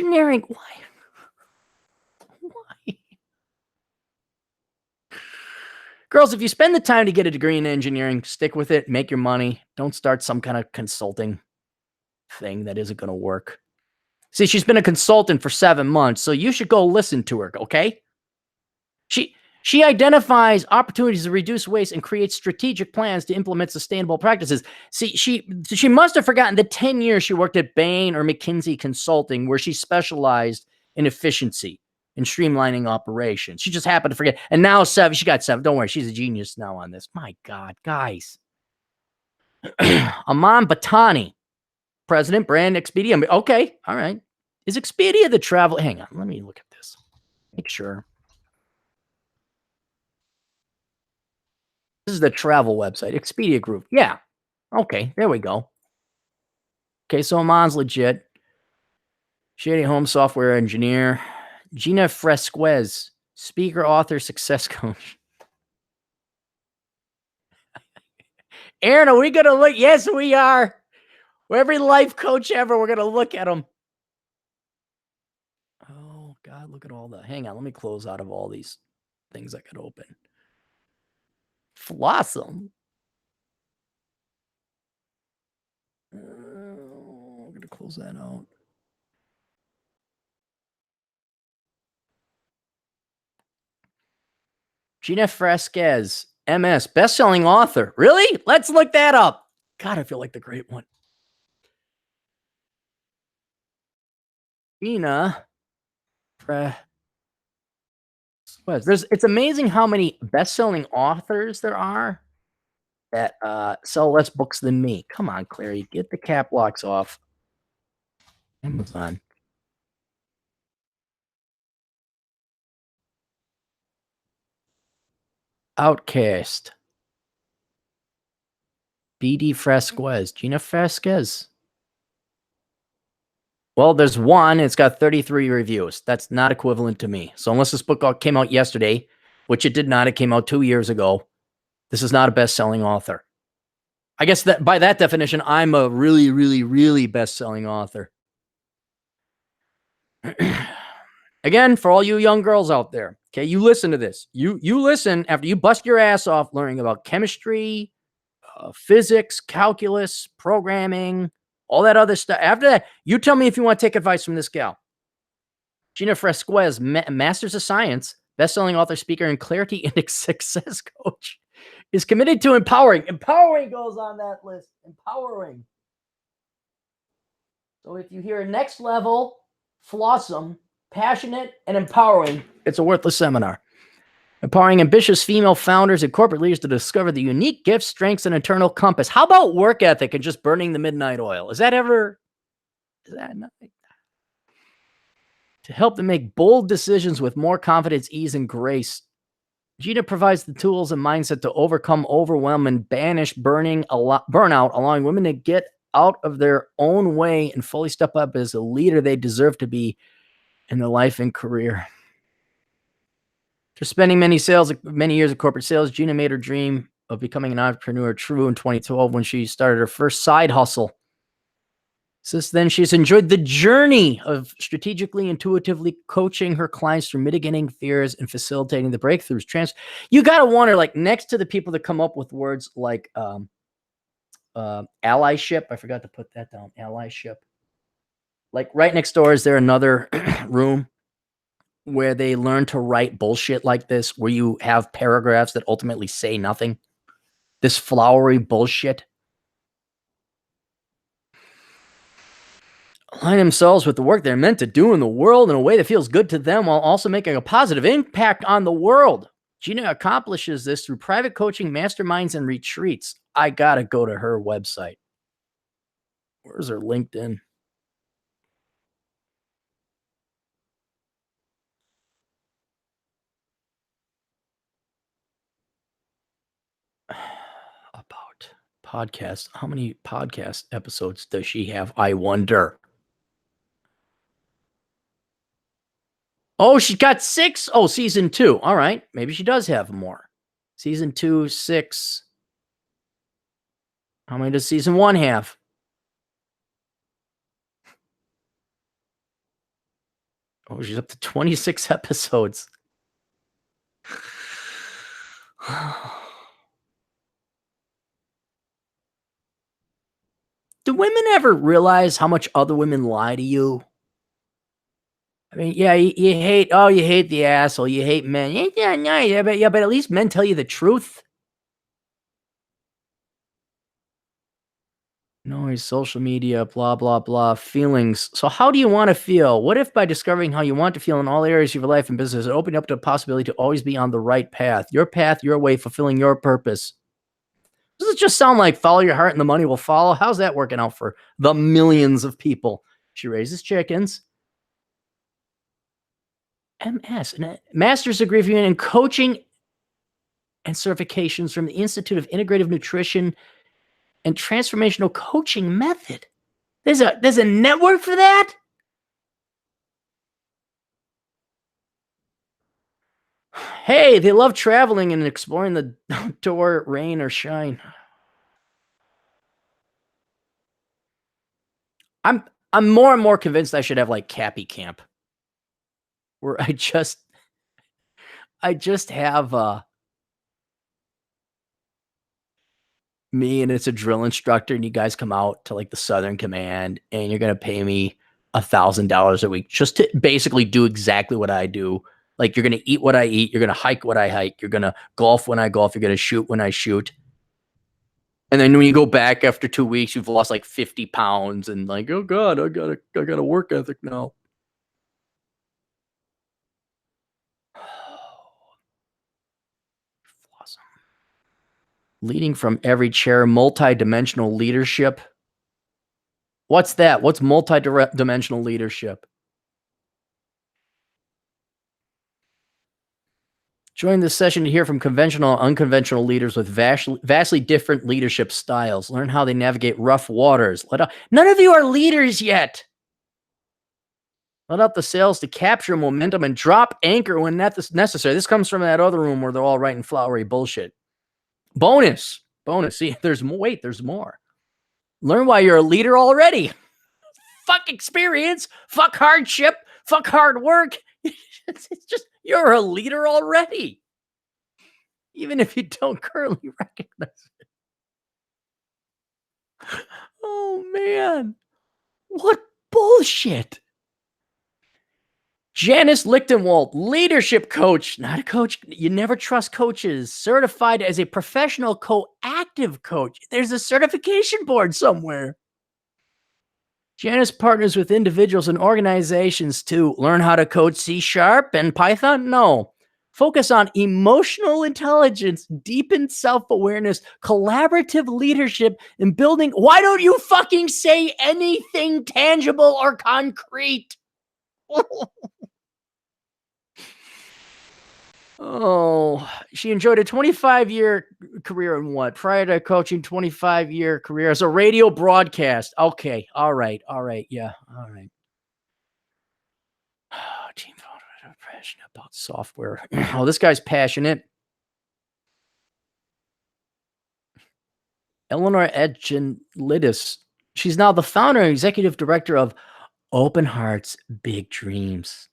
Girls, if you spend the time to get a degree in engineering, stick with it, make your money. Don't start some kind of consulting thing that isn't going to work. See, she's been a consultant for 7 months, so you should go listen to her, okay? She identifies opportunities to reduce waste and creates strategic plans to implement sustainable practices. See, she must have forgotten the 10 years she worked at Bain or McKinsey Consulting, where she specialized in efficiency and streamlining operations. She just happened to forget. And now she got 7. Don't worry, she's a genius now on this. My God, guys. Aman Batani, President, Brand Expedia. Okay, all right. Is Expedia the travel? Hang on, let me look at this. Make sure. This is the travel website, Expedia Group. Yeah. Okay, there we go. Okay, so Aman's legit. Shady home software engineer. Gina Fresquez, speaker, author, success coach. Aaron, are we going to look? Yes, we are. Every life coach ever, we're going to look at them. Oh, God, look at all the. Hang on, let me close out of all these things I could open. Flossom. I'm going to close that out. Gina Fresquez, MS, best-selling author. Really? Let's look that up. God, I feel like the great one. Gina Fresquez. It's amazing how many best-selling authors there are that sell less books than me. Come on, Clary, get the cap locks off. Amazon. Outcast. BD Fresquez. Gina Fresquez. Well, there's one. It's got 33 reviews. That's not equivalent to me. So unless this book came out yesterday, which it did not, it came out 2 years ago, this is not a best-selling author. I guess that by that definition, I'm a really, really, really best-selling author. Again, for all you young girls out there, okay, you listen to this. You listen after you bust your ass off learning about chemistry, physics, calculus, programming, all that other stuff. After that, you tell me if you want to take advice from this gal. Gina Fresquez, Masters of Science, best-selling author, speaker, and Clarity Index success coach, is committed to empowering. Empowering goes on that list. Empowering. So if you hear next level, flawsome, passionate, and empowering, it's a worthless seminar. Empowering ambitious female founders and corporate leaders to discover the unique gifts, strengths, and internal compass. How about work ethic and just burning the midnight oil? Is that not? to help them make bold decisions with more confidence, ease, and grace. Gina provides the tools and mindset to overcome overwhelm and banish burnout, allowing women to get out of their own way and fully step up as a leader they deserve to be in their life and career. After spending many years of corporate sales, Gina made her dream of becoming an entrepreneur true in 2012 when she started her first side hustle. Since then, she's enjoyed the journey of strategically, intuitively coaching her clients through mitigating fears and facilitating the breakthroughs. You got to wonder, like, next to the people that come up with words like allyship, I forgot to put that down, allyship. Like, right next door, is there another room where they learn to write bullshit like this, where you have paragraphs that ultimately say nothing? This flowery bullshit. Align themselves with the work they're meant to do in the world in a way that feels good to them while also making a positive impact on the world. Gina accomplishes this through private coaching, masterminds, and retreats. I gotta go to her website. Where's her LinkedIn? About podcasts. How many podcast episodes does she have? I wonder. Oh, she's got 6. Oh, season 2. All right. Maybe she does have more. Season 2, 6. How many does season 1 have? Oh, she's up to 26 episodes. Do women ever realize how much other women lie to you? I mean, yeah, you hate the asshole. You hate men. Yeah, but at least men tell you the truth. Noise, social media, blah, blah, blah, feelings. So how do you want to feel? What if by discovering how you want to feel in all areas of your life and business, it opened up to the possibility to always be on the right path? Your path, your way, fulfilling your purpose. Does it just sound like follow your heart and the money will follow? How's that working out for the millions of people? She raises chickens. MS, Master's Degree in Coaching and Certifications from the Institute of Integrative Nutrition and Transformational Coaching Method. There's a network for that? Hey, they love traveling and exploring the outdoor, rain or shine. I'm more and more convinced I should have like Cappy Camp, where I just have me and it's a drill instructor, and you guys come out to like the Southern Command, and you're gonna pay me $1,000 a week just to basically do exactly what I do. Like, you're gonna eat what I eat, you're gonna hike what I hike, you're gonna golf when I golf, you're gonna shoot when I shoot. And then when you go back after 2 weeks, you've lost like 50 pounds, and like, oh God, I got a work ethic now. Awesome. Leading from every chair, multi-dimensional leadership. What's that? What's multi-dimensional leadership? Join this session to hear from conventional and unconventional leaders with vastly different leadership styles. Learn how they navigate rough waters. None of you are leaders yet. Let out the sails to capture momentum and drop anchor when necessary. This comes from that other room where they're all writing flowery bullshit. Bonus. See, there's more. Wait, there's more. Learn why you're a leader already. Fuck experience. Fuck hardship. Fuck hard work. It's just, you're a leader already, even if you don't currently recognize it. Oh, man. What bullshit. Janice Lichtenwald, leadership coach, not a coach. You never trust coaches. Certified as a professional co-active coach. There's a certification board somewhere. Janice partners with individuals and organizations to learn how to code C# and Python. No. Focus on emotional intelligence, deepened self-awareness, collaborative leadership, and building. Why don't you fucking say anything tangible or concrete? Oh, she enjoyed a 25-year career in what? Prior to coaching, 25-year career as a radio broadcast. Okay. All right. Yeah. All right. Team passionate about software. Oh, this guy's passionate. Eleanor Edgenlidis. She's now the founder and executive director of Open Hearts, Big Dreams.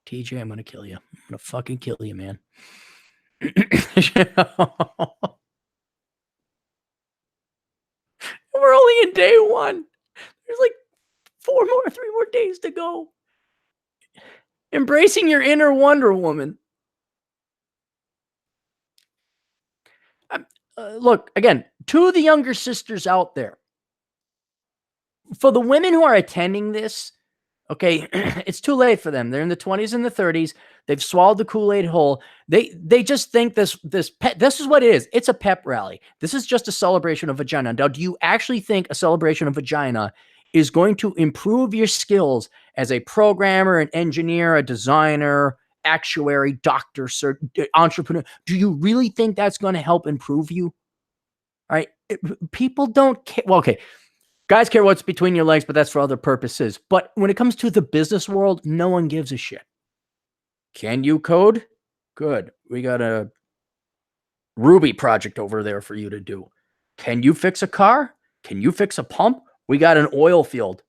TJ, I'm going to kill you. I'm going to fucking kill you, man. We're only in day one. There's like 3 more days to go. Embracing your inner Wonder Woman. Look, again, to the younger sisters out there, for the women who are attending this, okay, it's too late for them. They're in the 20s and the 30s. They've swallowed the Kool-Aid whole. They just think this is what it is. It's a pep rally. This is just a celebration of vagina. Now, do you actually think a celebration of vagina is going to improve your skills as a programmer, an engineer, a designer, actuary, doctor, entrepreneur? Do you really think that's going to help improve you? All right. People don't care. Well, okay. Guys care what's between your legs, but that's for other purposes. But when it comes to the business world, no one gives a shit. Can you code? Good. We got a Ruby project over there for you to do. Can you fix a car? Can you fix a pump? We got an oil field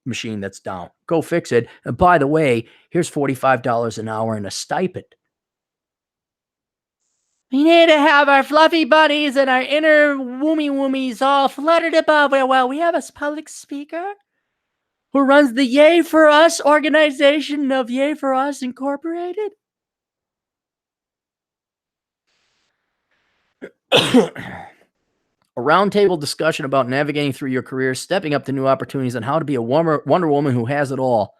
machine that's down. Go fix it. And by the way, here's $45 an hour and a stipend. We need to have our fluffy bunnies and our inner woomies all fluttered above. Well, we have a public speaker who runs the Yay for Us organization of Yay for Us Incorporated. A roundtable discussion about navigating through your career, stepping up to new opportunities, and how to be a Wonder Woman who has it all.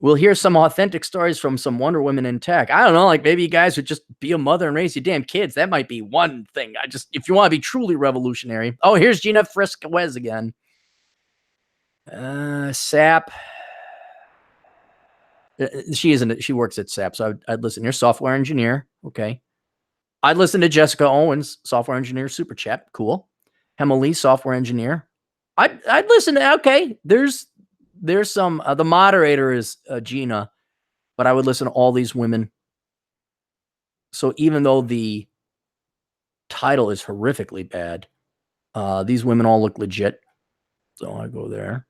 We'll hear some authentic stories from some Wonder Women in tech. I don't know, like maybe you guys would just be a mother and raise your damn kids. That might be one thing. If you want to be truly revolutionary. Oh, here's Gina Frisquez again. SAP. She isn't. She works at SAP, so I'd listen. You're software engineer. Okay. I'd listen to Jessica Owens, software engineer, super chat. Cool. Emily, software engineer. I'd listen to. Okay. There's some. The moderator is Gina, but I would listen to all these women. So even though the title is horrifically bad, these women all look legit. So I go there.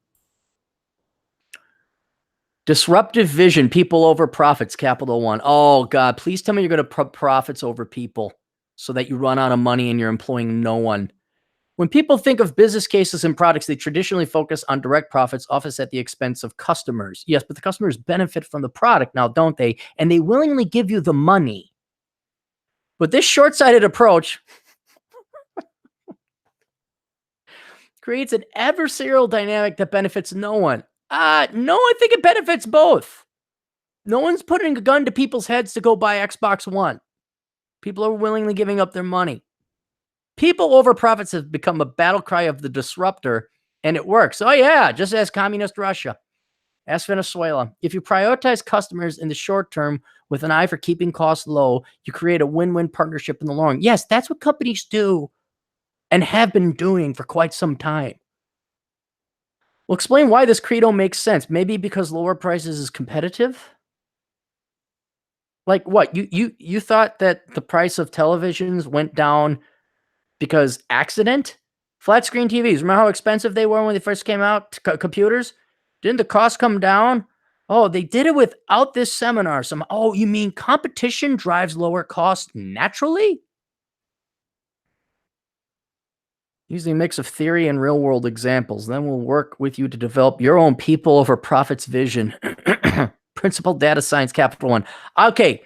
Disruptive vision, people over profits, Capital One. Oh, God, please tell me you're going to put profits over people so that you run out of money and you're employing no one. When people think of business cases and products, they traditionally focus on direct profits, often at the expense of customers. Yes, but the customers benefit from the product now, don't they? And they willingly give you the money. But this short-sighted approach creates an adversarial dynamic that benefits no one. No, I think it benefits both. No one's putting a gun to people's heads to go buy Xbox One. People are willingly giving up their money. People over profits has become a battle cry of the disruptor, and it works. Oh, yeah, just as communist Russia. Ask Venezuela. If you prioritize customers in the short term with an eye for keeping costs low, you create a win-win partnership in the long run. Yes, that's what companies do and have been doing for quite some time. Well, explain why this credo makes sense. Maybe because lower prices is competitive? Like what? You thought that the price of televisions went down because accident? Flat screen TVs. Remember how expensive they were when they first came out? Computers? Didn't the cost come down? Oh, they did it without this seminar. Oh, you mean competition drives lower costs naturally? Using a mix of theory and real world examples. Then we'll work with you to develop your own people over profits vision. Principal data science, Capital One. Okay,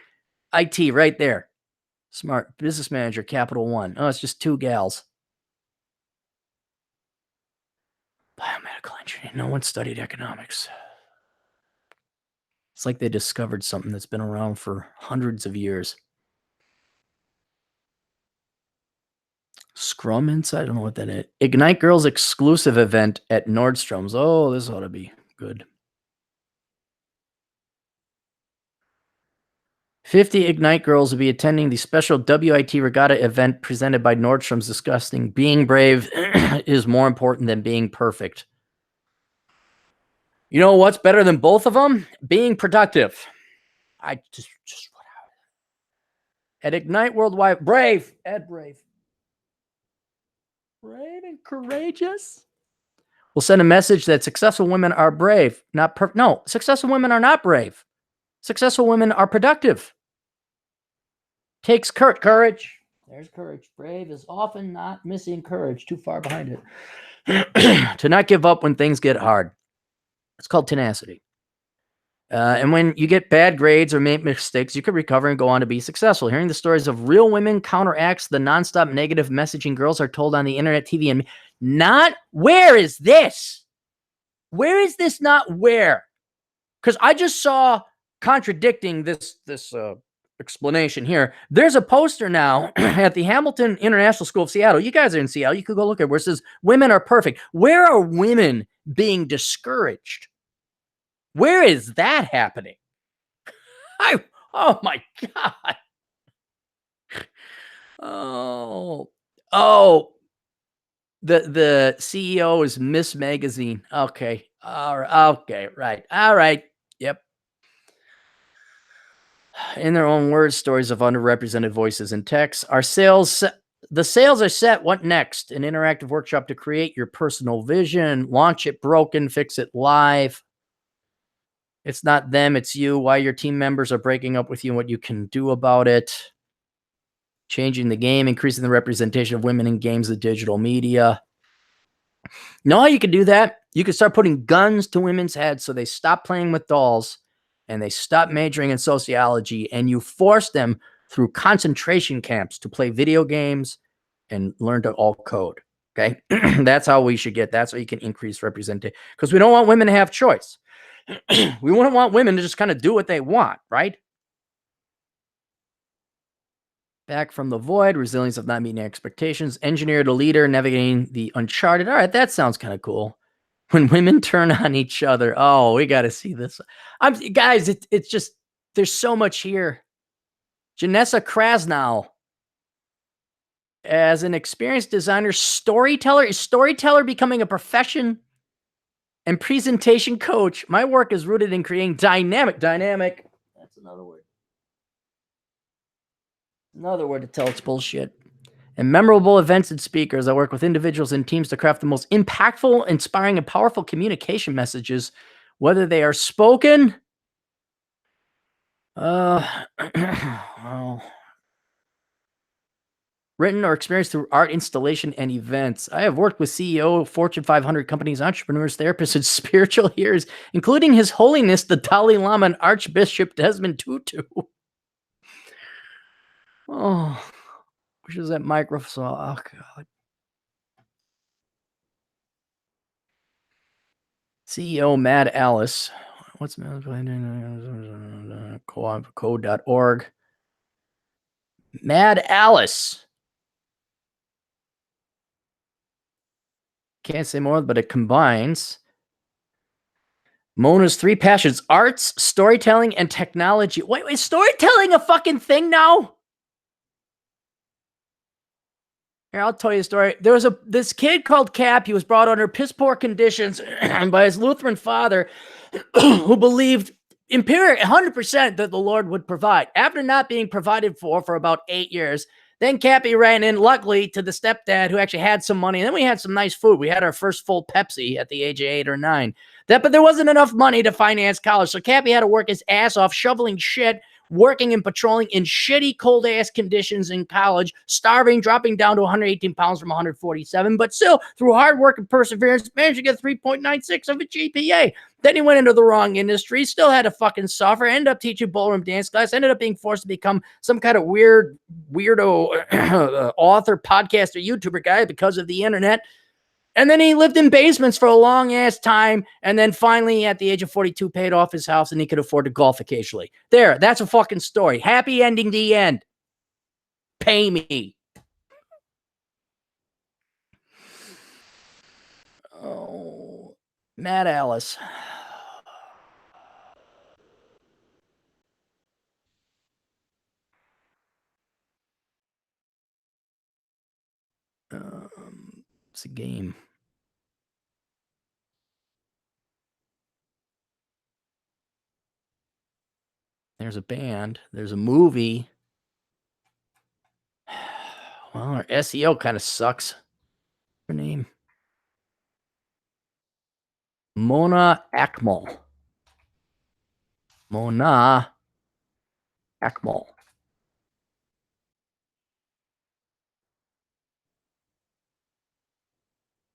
IT right there. Smart business manager, Capital One. Oh, it's just 2 gals. Biomedical engineering. No one studied economics. It's like they discovered something that's been around for hundreds of years. Scrum Inside? I don't know what that is. Ignite Girls exclusive event at Nordstrom's. Oh, this ought to be good. 50 Ignite Girls will be attending the special WIT Regatta event presented by Nordstrom's, discussing being brave is more important than being perfect. You know what's better than both of them? Being productive. I just at Ignite Worldwide, brave, Ed Brave. Brave and courageous. We'll send a message that successful women are brave, not perfect. No, successful women are not brave. Successful women are productive. Takes courage. There's courage. Brave is often not missing courage. Too far behind it. To not give up when things get hard. It's called tenacity. And when you get bad grades or make mistakes, you can recover and go on to be successful. Hearing the stories of real women counteracts the nonstop negative messaging girls are told on the internet, TV, and not where is this? Where is this not where? Because I just saw contradicting this explanation here. There's a poster now at the Hamilton International School of Seattle. You guys are in Seattle. You could go look at it, where it says women are perfect. Where are women being discouraged? Where is that happening? Oh my God. Oh, the CEO is Miss Magazine. Okay. All right. Okay. Right. All right. Yep. In their own words, stories of underrepresented voices in text. The sales are set. What next? An interactive workshop to create your personal vision, launch it broken, fix it live. It's not them, it's you. Why your team members are breaking up with you and what you can do about it. Changing the game, increasing the representation of women in games and digital media. You know how you can do that? You can start putting guns to women's heads so they stop playing with dolls and they stop majoring in sociology, and you force them through concentration camps to play video games and learn to all code. Okay? That's how we should get. That's how you can increase representation, because we don't want women to have choice. We wouldn't want women to just kind of do what they want, right? Back from the void, resilience of not meeting expectations, engineered a leader, navigating the uncharted. All right, that sounds kind of cool. When women turn on each other. Oh, we got to see this. Guys, it's just, there's so much here. Janessa Krasnow, as an experienced designer, storyteller. Is storyteller becoming a profession? And presentation coach. My work is rooted in creating dynamic. That's another word. Another word to tell it's bullshit. And memorable events and speakers. I work with individuals and teams to craft the most impactful, inspiring, and powerful communication messages, whether they are spoken, written, or experienced through art, installation, and events. I have worked with CEO, Fortune 500 companies, entrepreneurs, therapists, and spiritual healers, including His Holiness the Dalai Lama and Archbishop Desmond Tutu. Oh, which is that Microsoft? Oh, God. CEO Mad Alice. What's code.org? Mad Alice. Can't say more, but it combines Mona's three passions: arts, storytelling, and technology. Wait, is storytelling a fucking thing now? Here, I'll tell you a story. There was this kid called Cappy. He was brought under piss poor conditions by his Lutheran father, who believed 100% that the Lord would provide. After not being provided for about 8 years, then Cappy ran in, luckily, to the stepdad, who actually had some money. And then we had some nice food. We had our first full Pepsi at the age of 8 or 9. But there wasn't enough money to finance college. So Cappy had to work his ass off, shoveling shit, working and patrolling in shitty, cold-ass conditions in college, starving, dropping down to 118 pounds from 147, but still, through hard work and perseverance, managed to get 3.96 of a GPA. Then he went into the wrong industry, still had to fucking suffer, ended up teaching ballroom dance class, ended up being forced to become some kind of weirdo author, podcaster, YouTuber guy because of the internet. And then he lived in basements for a long ass time. And then finally, at the age of 42, paid off his house and he could afford to golf occasionally. There, that's a fucking story. Happy ending, the end. Pay me. Mad Alice. It's a game. There's a band. There's a movie. Well, our SEO kind of sucks. Her name? Mona Akmal. Mona Akmal.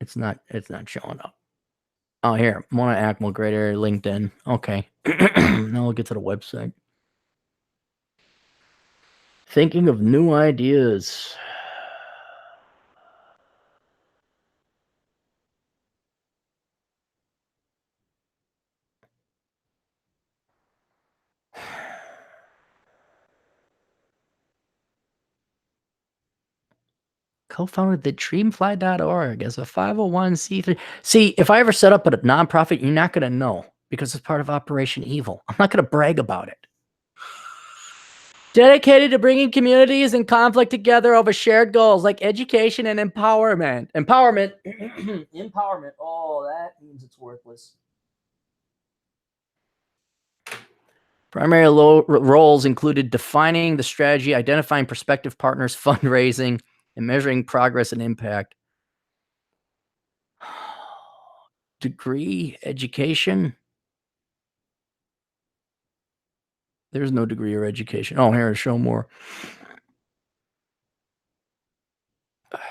It's not showing up. Oh, here. Mona Akmal, great area, LinkedIn. Okay. Now we'll get to the website. Thinking of new ideas. Co-founded the dreamfly.org as a 501c3. See, if I ever set up a nonprofit, you're not going to know because it's part of Operation Evil. I'm not going to brag about it. Dedicated to bringing communities in conflict together over shared goals like education and empowerment. Empowerment. Empowerment. Oh, that means it's worthless. Primary roles included defining the strategy, identifying prospective partners, fundraising, and measuring progress and impact. Degree, education. There's no degree or education. Oh, here, show more. Okay.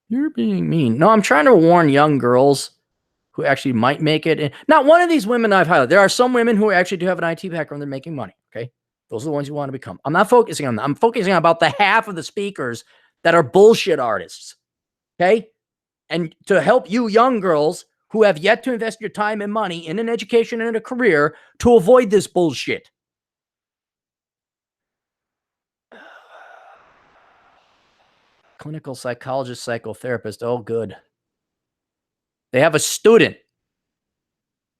You're being mean. No, I'm trying to warn young girls who actually might make it. And not one of these women I've highlighted. There are some women who actually do have an IT background. They're making money. Okay. Those are the ones you want to become. I'm not focusing on them. I'm focusing on about the half of the speakers that are bullshit artists. Okay. And to help you young girls who have yet to invest your time and money in an education and a career to avoid this bullshit. Clinical psychologist, psychotherapist. Oh, good. They have a student.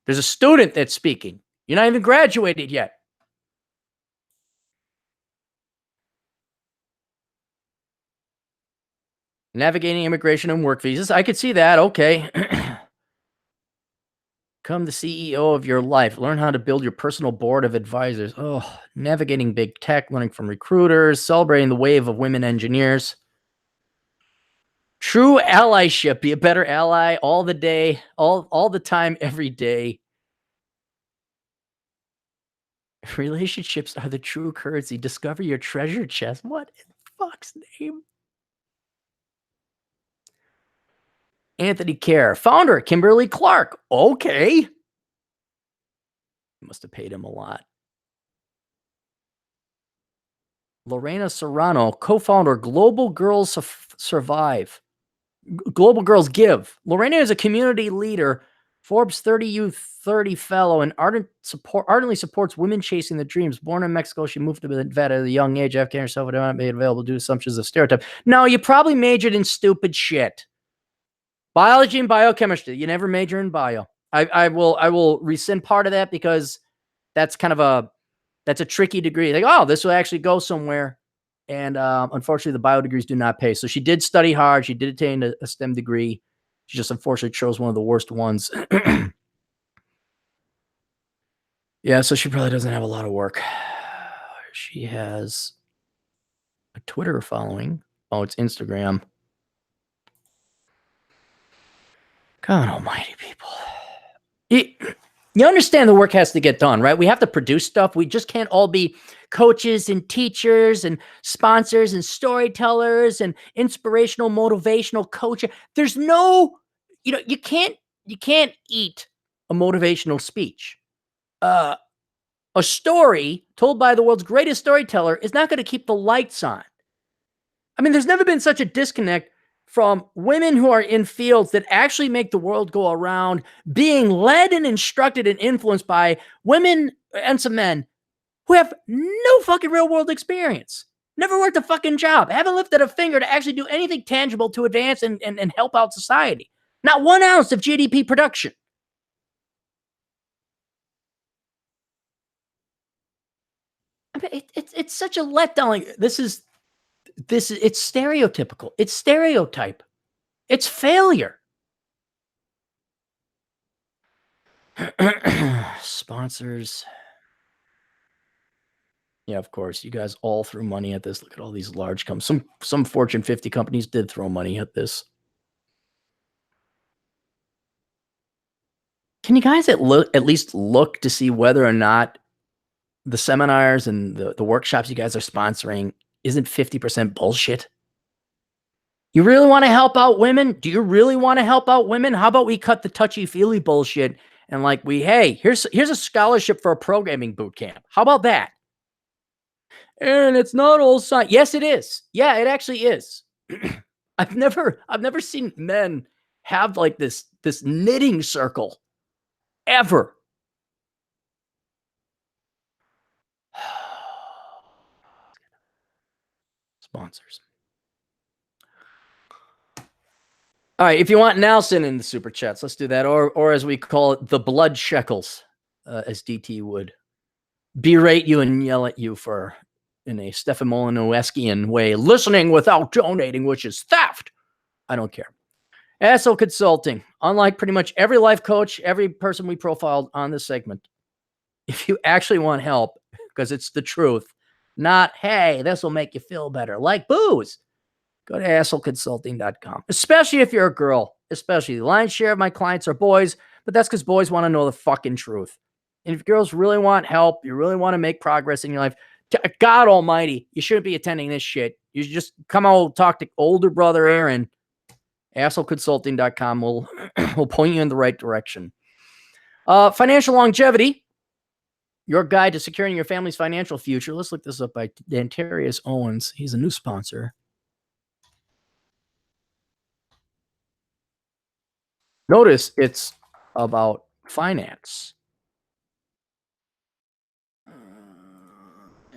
There's a student that's speaking. You're not even graduated yet. Navigating immigration and work visas. I could see that. Okay. Become the CEO of your life. Learn how to build your personal board of advisors. Oh, navigating big tech, learning from recruiters, celebrating the wave of women engineers. True allyship. Be a better ally all the day, all the time, every day. Relationships are the true currency. Discover your treasure chest. What in fuck's name? Anthony Kerr, founder, Kimberly Clark. Okay. Must have paid him a lot. Lorena Serrano, co-founder, Global Girls Survive. Global Girls Give. Lorena is a community leader, Forbes 30 Youth 30 fellow, and ardently supports women chasing their dreams. Born in Mexico, she moved to Nevada at a young age. After herself, not made available due to assumptions of stereotype. No, you probably majored in stupid shit. Biology and biochemistry. You never major in bio. I will rescind part of that because that's kind of that's a tricky degree. Like, oh, this will actually go somewhere. And unfortunately, the bio degrees do not pay. So she did study hard. She did attain a STEM degree. She just unfortunately chose one of the worst ones. Yeah, so she probably doesn't have a lot of work. She has a Twitter following. Oh, it's Instagram. God almighty, people. You understand the work has to get done, right? We have to produce stuff. We just can't all be coaches and teachers and sponsors and storytellers and inspirational, motivational coaching. There's no, you can't eat a motivational speech. A story told by the world's greatest storyteller is not going to keep the lights on. I mean, there's never been such a disconnect from women who are in fields that actually make the world go around, being led and instructed and influenced by women and some men who have no fucking real world experience. Never worked a fucking job. Haven't lifted a finger to actually do anything tangible to advance and help out society. Not 1 ounce of GDP production. I mean, it's such a letdown. It's stereotypical. It's stereotype. It's failure. Sponsors. Yeah, of course. You guys all threw money at this. Look at all these large companies. Some Fortune 50 companies did throw money at this. Can you guys at least look to see whether or not the seminars and the workshops you guys are sponsoring isn't 50% bullshit? You really want to help out women? Do you really want to help out women? How about we cut the touchy-feely bullshit and hey, here's a scholarship for a programming boot camp. How about that? And it's not all science. Yes, it is. Yeah, it actually is. I've never seen men have this knitting circle ever. Sponsors. All right, if you want now, send in the super chats. Let's do that, or as we call it, the blood shekels, as DT would berate you and yell at you in a Stefan Molyneux-esquian way, listening without donating, which is theft. I don't care. Asshole Consulting, unlike pretty much every life coach, every person we profiled on this segment, if you actually want help, because it's the truth, not, hey, this will make you feel better, like booze, go to assholeconsulting.com, especially if you're a girl. Especially the lion's share of my clients are boys, but that's because boys want to know the fucking truth. And if girls really want help, you really want to make progress in your life, God almighty, you shouldn't be attending this shit. You should just come out, talk to older brother Aaron. Assholeconsulting.com will point you in the right direction. Financial longevity, your guide to securing your family's financial future. Let's look this up by Dantarius Owens. He's a new sponsor. Notice it's about finance.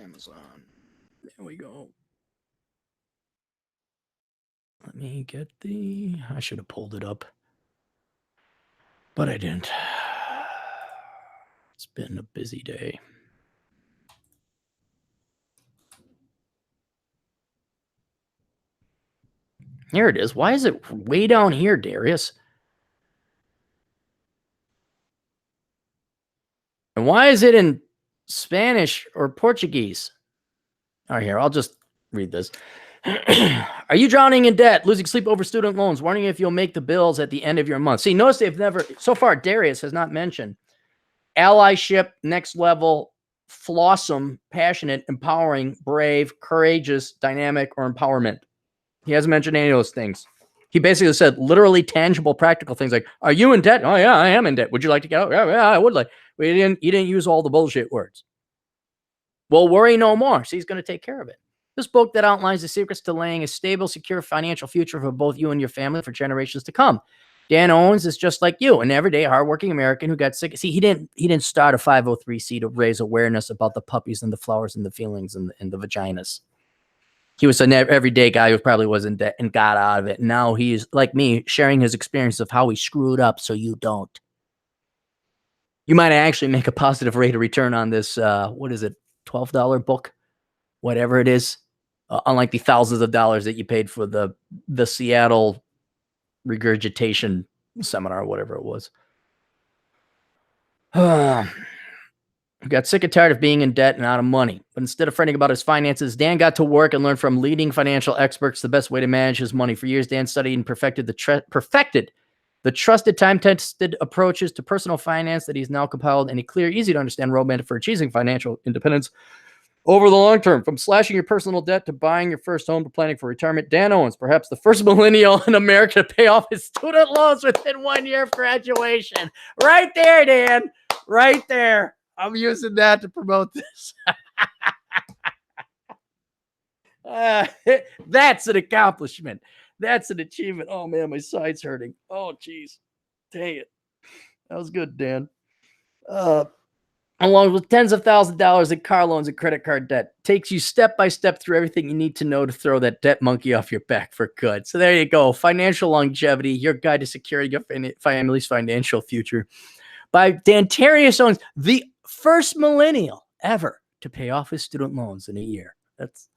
Amazon. There we go. Let me get I should have pulled it up, but I didn't. It's been a busy day. Here it is. Why is it way down here, Darius? And why is it in Spanish or Portuguese? All right, here, I'll just read this. Are you drowning in debt, losing sleep over student loans, wondering if you'll make the bills at the end of your month? See, notice they've never, so far, Darius has not mentioned allyship, next level, flawsome, passionate, empowering, brave, courageous, dynamic, or empowerment. He hasn't mentioned any of those things. He basically said literally tangible, practical things like, are you in debt? Oh, yeah, I am in debt. Would you like to get out? Yeah, I would like. But he didn't use all the bullshit words. Well, worry no more. So he's going to take care of it. This book that outlines the secrets to laying a stable, secure financial future for both you and your family for generations to come. Dan Owens is just like you, an everyday, hardworking American who got sick. See, he didn't start a 503c to raise awareness about the puppies and the flowers and the feelings and the vaginas. He was an everyday guy who probably was in debt and got out of it. Now he's like me, sharing his experience of how he screwed up so you don't. You might actually make a positive rate of return on this, what is it, $12 book? Whatever it is. Unlike the thousands of dollars that you paid for the Seattle regurgitation seminar, whatever it was. Got sick and tired of being in debt and out of money. But instead of fretting about his finances, Dan got to work and learned from leading financial experts the best way to manage his money. For years, Dan studied and perfected the trusted, time-tested approaches to personal finance that he's now compiled in a clear, easy-to-understand roadmap for achieving financial independence over the long term. From slashing your personal debt to buying your first home to planning for retirement, Dan Owens, perhaps the first millennial in America to pay off his student loans within 1 year of graduation. Right there, Dan. Right there. I'm using that to promote this. That's an accomplishment. That's an achievement. Oh, man, my side's hurting. Oh, geez. Dang it. That was good, Dan. along with tens of thousands of dollars in car loans and credit card debt. Takes you step by step through everything you need to know to throw that debt monkey off your back for good. So there you go. Financial Longevity, your guide to securing your family's financial future, by Dantarius Owens, the first millennial ever to pay off his student loans in a year. That's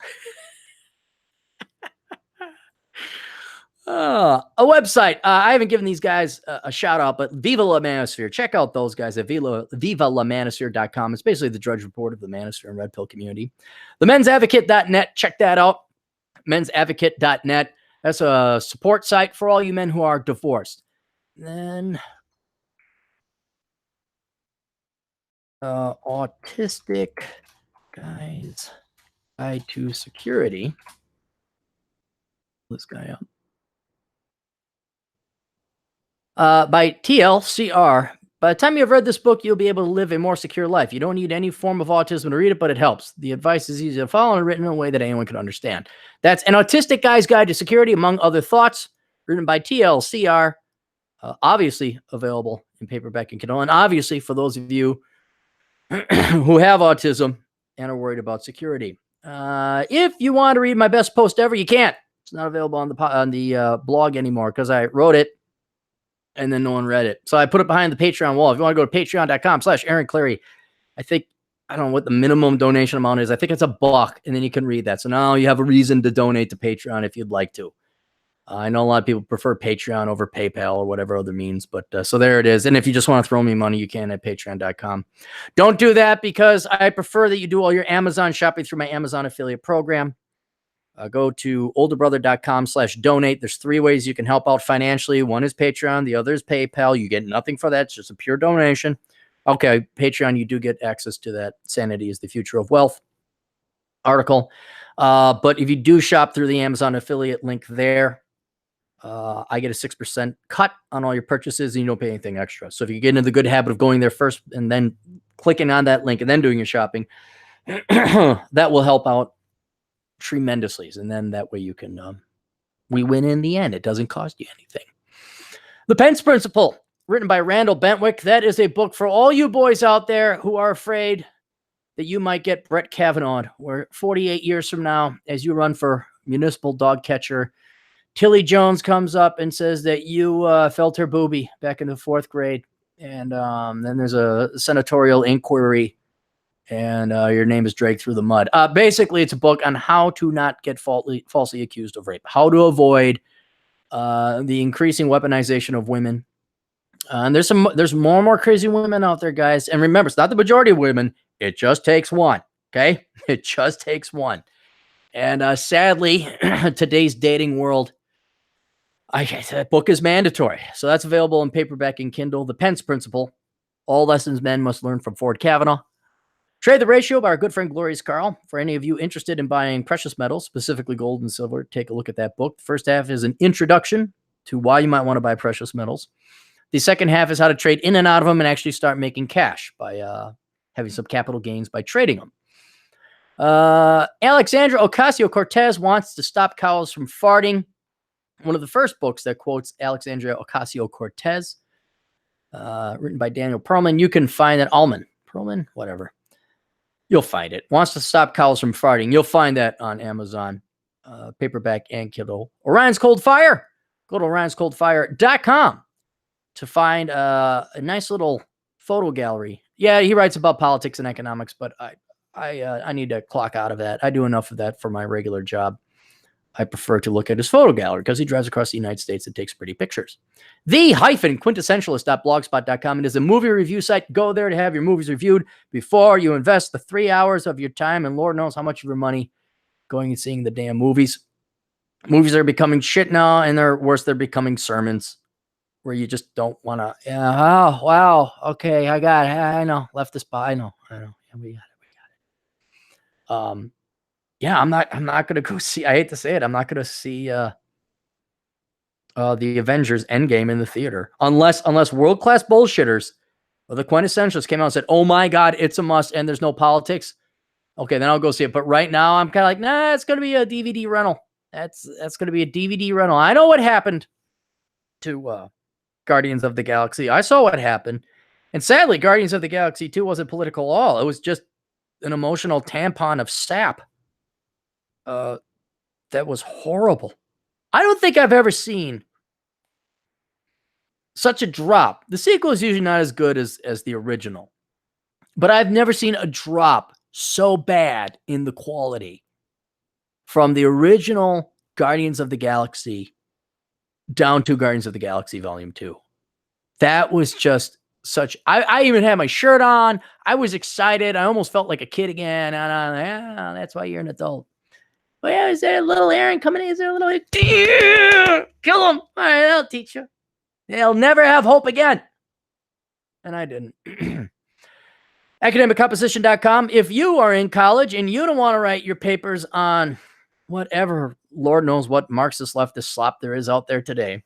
a website. I haven't given these guys a shout out, but Viva La Manosphere. Check out those guys at vivalamanosphere.com. It's basically the Drudge Report of the Manosphere and Red Pill community. The mensadvocate.net. Check that out. Mensadvocate.net. That's a support site for all you men who are divorced. Then Autistic Guys Guide to Security. This guy up. By TLCR. By the time you have read this book, you'll be able to live a more secure life. You don't need any form of autism to read it, but it helps. The advice is easy to follow and written in a way that anyone can understand. That's An Autistic Guy's Guide to Security, among other thoughts, written by TLCR. Obviously available in paperback and Kindle. And obviously, for those of you who have autism and are worried about security. If you want to read my best post ever, you can't. It's not available on the blog anymore because I wrote it and then no one read it. So I put it behind the Patreon wall. If you want to go to patreon.com/Aaron Clarey, I don't know what the minimum donation amount is. I think it's $1, and then you can read that. So now you have a reason to donate to Patreon if you'd like to. I know a lot of people prefer Patreon over PayPal or whatever other means, but so there it is. And if you just want to throw me money, you can at patreon.com. Don't do that because I prefer that you do all your Amazon shopping through my Amazon affiliate program. Go to olderbrother.com/donate. There's 3 ways you can help out financially. One is Patreon. The other is PayPal. You get nothing for that. It's just a pure donation. Okay, Patreon, you do get access to that Sanity is the Future of Wealth article. But if you do shop through the Amazon affiliate link there, I get a 6% cut on all your purchases and you don't pay anything extra. So if you get into the good habit of going there first and then clicking on that link and then doing your shopping, that will help out tremendously. And then that way you can, we win in the end. It doesn't cost you anything. The Pence Principle, written by Randall Bentwick. That is a book for all you boys out there who are afraid that you might get Brett Kavanaugh, where 48 years from now, as you run for municipal dog catcher, Tilly Jones comes up and says that you felt her boobie back in the 4th grade. And then there's a senatorial inquiry and your name is dragged through the mud. Basically, it's a book on how to not get falsely accused of rape, how to avoid the increasing weaponization of women. And there's more and more crazy women out there, guys. And remember, it's not the majority of women. It just takes one. Okay? It just takes one. And sadly, today's dating world, that book is mandatory. So that's available in paperback and Kindle. The Pence Principle, all lessons men must learn from Ford Kavanaugh. Trade the Ratio by our good friend Glorious Carl. For any of you interested in buying precious metals, specifically gold and silver, take a look at that book. The first half is an introduction to why you might want to buy precious metals. The second half is how to trade in and out of them and actually start making cash by having some capital gains by trading them. Alexandra Ocasio-Cortez wants to stop cows from farting. One of the first books that quotes Alexandria Ocasio-Cortez, written by Daniel Perlman. You can find it. Perlman, whatever. You'll find it. Wants to stop cows from farting. You'll find that on Amazon, paperback and Kindle. Orion's Cold Fire. Go to orionscoldfire.com to find a nice little photo gallery. Yeah, he writes about politics and economics, but I need to clock out of that. I do enough of that for my regular job. I prefer to look at his photo gallery because he drives across the United States and takes pretty pictures. The-quintessentialist.blogspot.com. It is a movie review site. Go there to have your movies reviewed before you invest the 3 hours of your time and Lord knows how much of your money going and seeing the damn movies. Movies are becoming shit now, and they're worse. They're becoming sermons where you just don't want to. Yeah, oh, wow. Okay, I got it. I know. Left this by. I know. Yeah, we got it. Yeah, I'm not going to go see, I hate to say it, I'm not going to see the Avengers Endgame in the theater unless world-class bullshitters or the quintessentialists came out and said, oh my God, it's a must and there's no politics. Okay, then I'll go see it. But right now I'm kind of like, nah, it's going to be a DVD rental. That's going to be a DVD rental. I know what happened to Guardians of the Galaxy. I saw what happened. And sadly, Guardians of the Galaxy 2 wasn't political at all. It was just an emotional tampon of sap. That was horrible. I don't think I've ever seen such a drop. The sequel is usually not as good as the original, but I've never seen a drop so bad in the quality from the original Guardians of the Galaxy down to Guardians of the Galaxy Volume 2. That was just such... I even had my shirt on. I was excited. I almost felt like a kid again. That's why you're an adult. Oh, yeah, is there a little Aaron coming in? Is there a little... Kill him. All right, I'll teach you. They'll never have hope again. And I didn't. AcademicComposition.com. If you are in college and you don't want to write your papers on whatever, Lord knows what Marxist leftist slop there is out there today,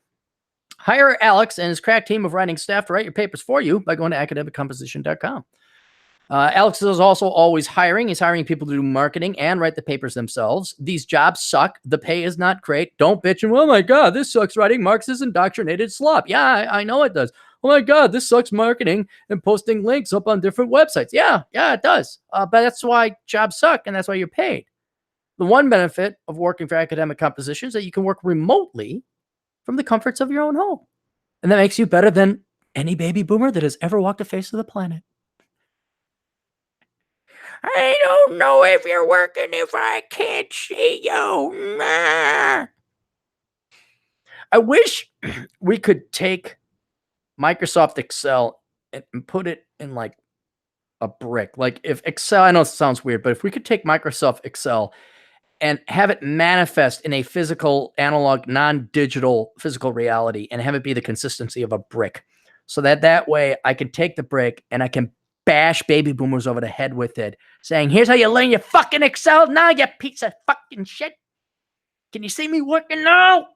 hire Alex and his crack team of writing staff to write your papers for you by going to AcademicComposition.com. Alex is also always hiring. He's hiring people to do marketing and write the papers themselves. These jobs suck. The pay is not great. Don't bitch and, oh my God, this sucks writing Marxist indoctrinated slop. Yeah, I know it does. Oh my God, this sucks marketing and posting links up on different websites. Yeah, it does. But that's why jobs suck, and that's why you're paid. The one benefit of working for Academic Composition is that you can work remotely from the comforts of your own home. And that makes you better than any baby boomer that has ever walked the face of the planet. I don't know if you're working if I can't see you. Nah. I wish we could take Microsoft Excel and put it in like a brick. Like if Excel, I know it sounds weird, but if we could take Microsoft Excel and have it manifest in a physical, analog, non-digital physical reality and have it be the consistency of a brick. So that way I can take the brick and I can bash baby boomers over the head with it, saying, here's how you learn your fucking Excel now, you piece of fucking shit. Can you see me working now?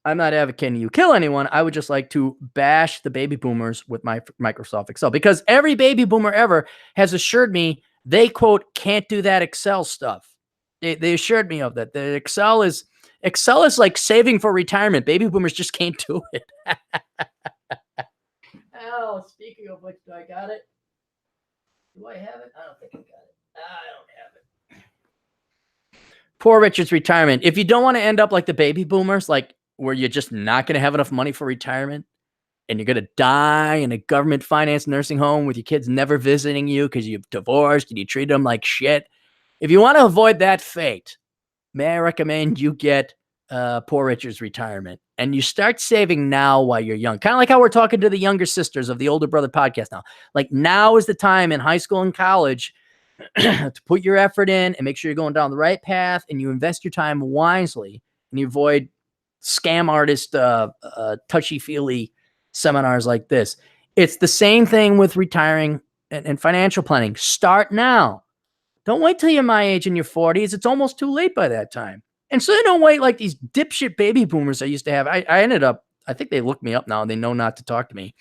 I'm not advocating you kill anyone. I would just like to bash the baby boomers with my Microsoft Excel, because every baby boomer ever has assured me they, quote, can't do that Excel stuff. They assured me of that. The Excel is like saving for retirement. Baby boomers just can't do it. Oh, speaking of which, do I got it? Do I have it? I don't think I got it. I don't have it. Poor Richard's retirement. If you don't want to end up like the baby boomers, like where you're just not going to have enough money for retirement and you're going to die in a government-financed nursing home with your kids never visiting you because you've divorced and you treat them like shit. If you want to avoid that fate, may I recommend you get Poor Richard's retirement, and you start saving now while you're young. Kind of like how we're talking to the younger sisters of the Older Brother podcast now. Like now is the time in high school and college to put your effort in and make sure you're going down the right path, and you invest your time wisely, and you avoid scam artist touchy-feely seminars like this. It's the same thing with retiring and financial planning. Start now. Don't wait till you're my age in your 40s. It's almost too late by that time. And so they don't wait like these dipshit baby boomers I used to have. I ended up, I think they look me up now and they know not to talk to me.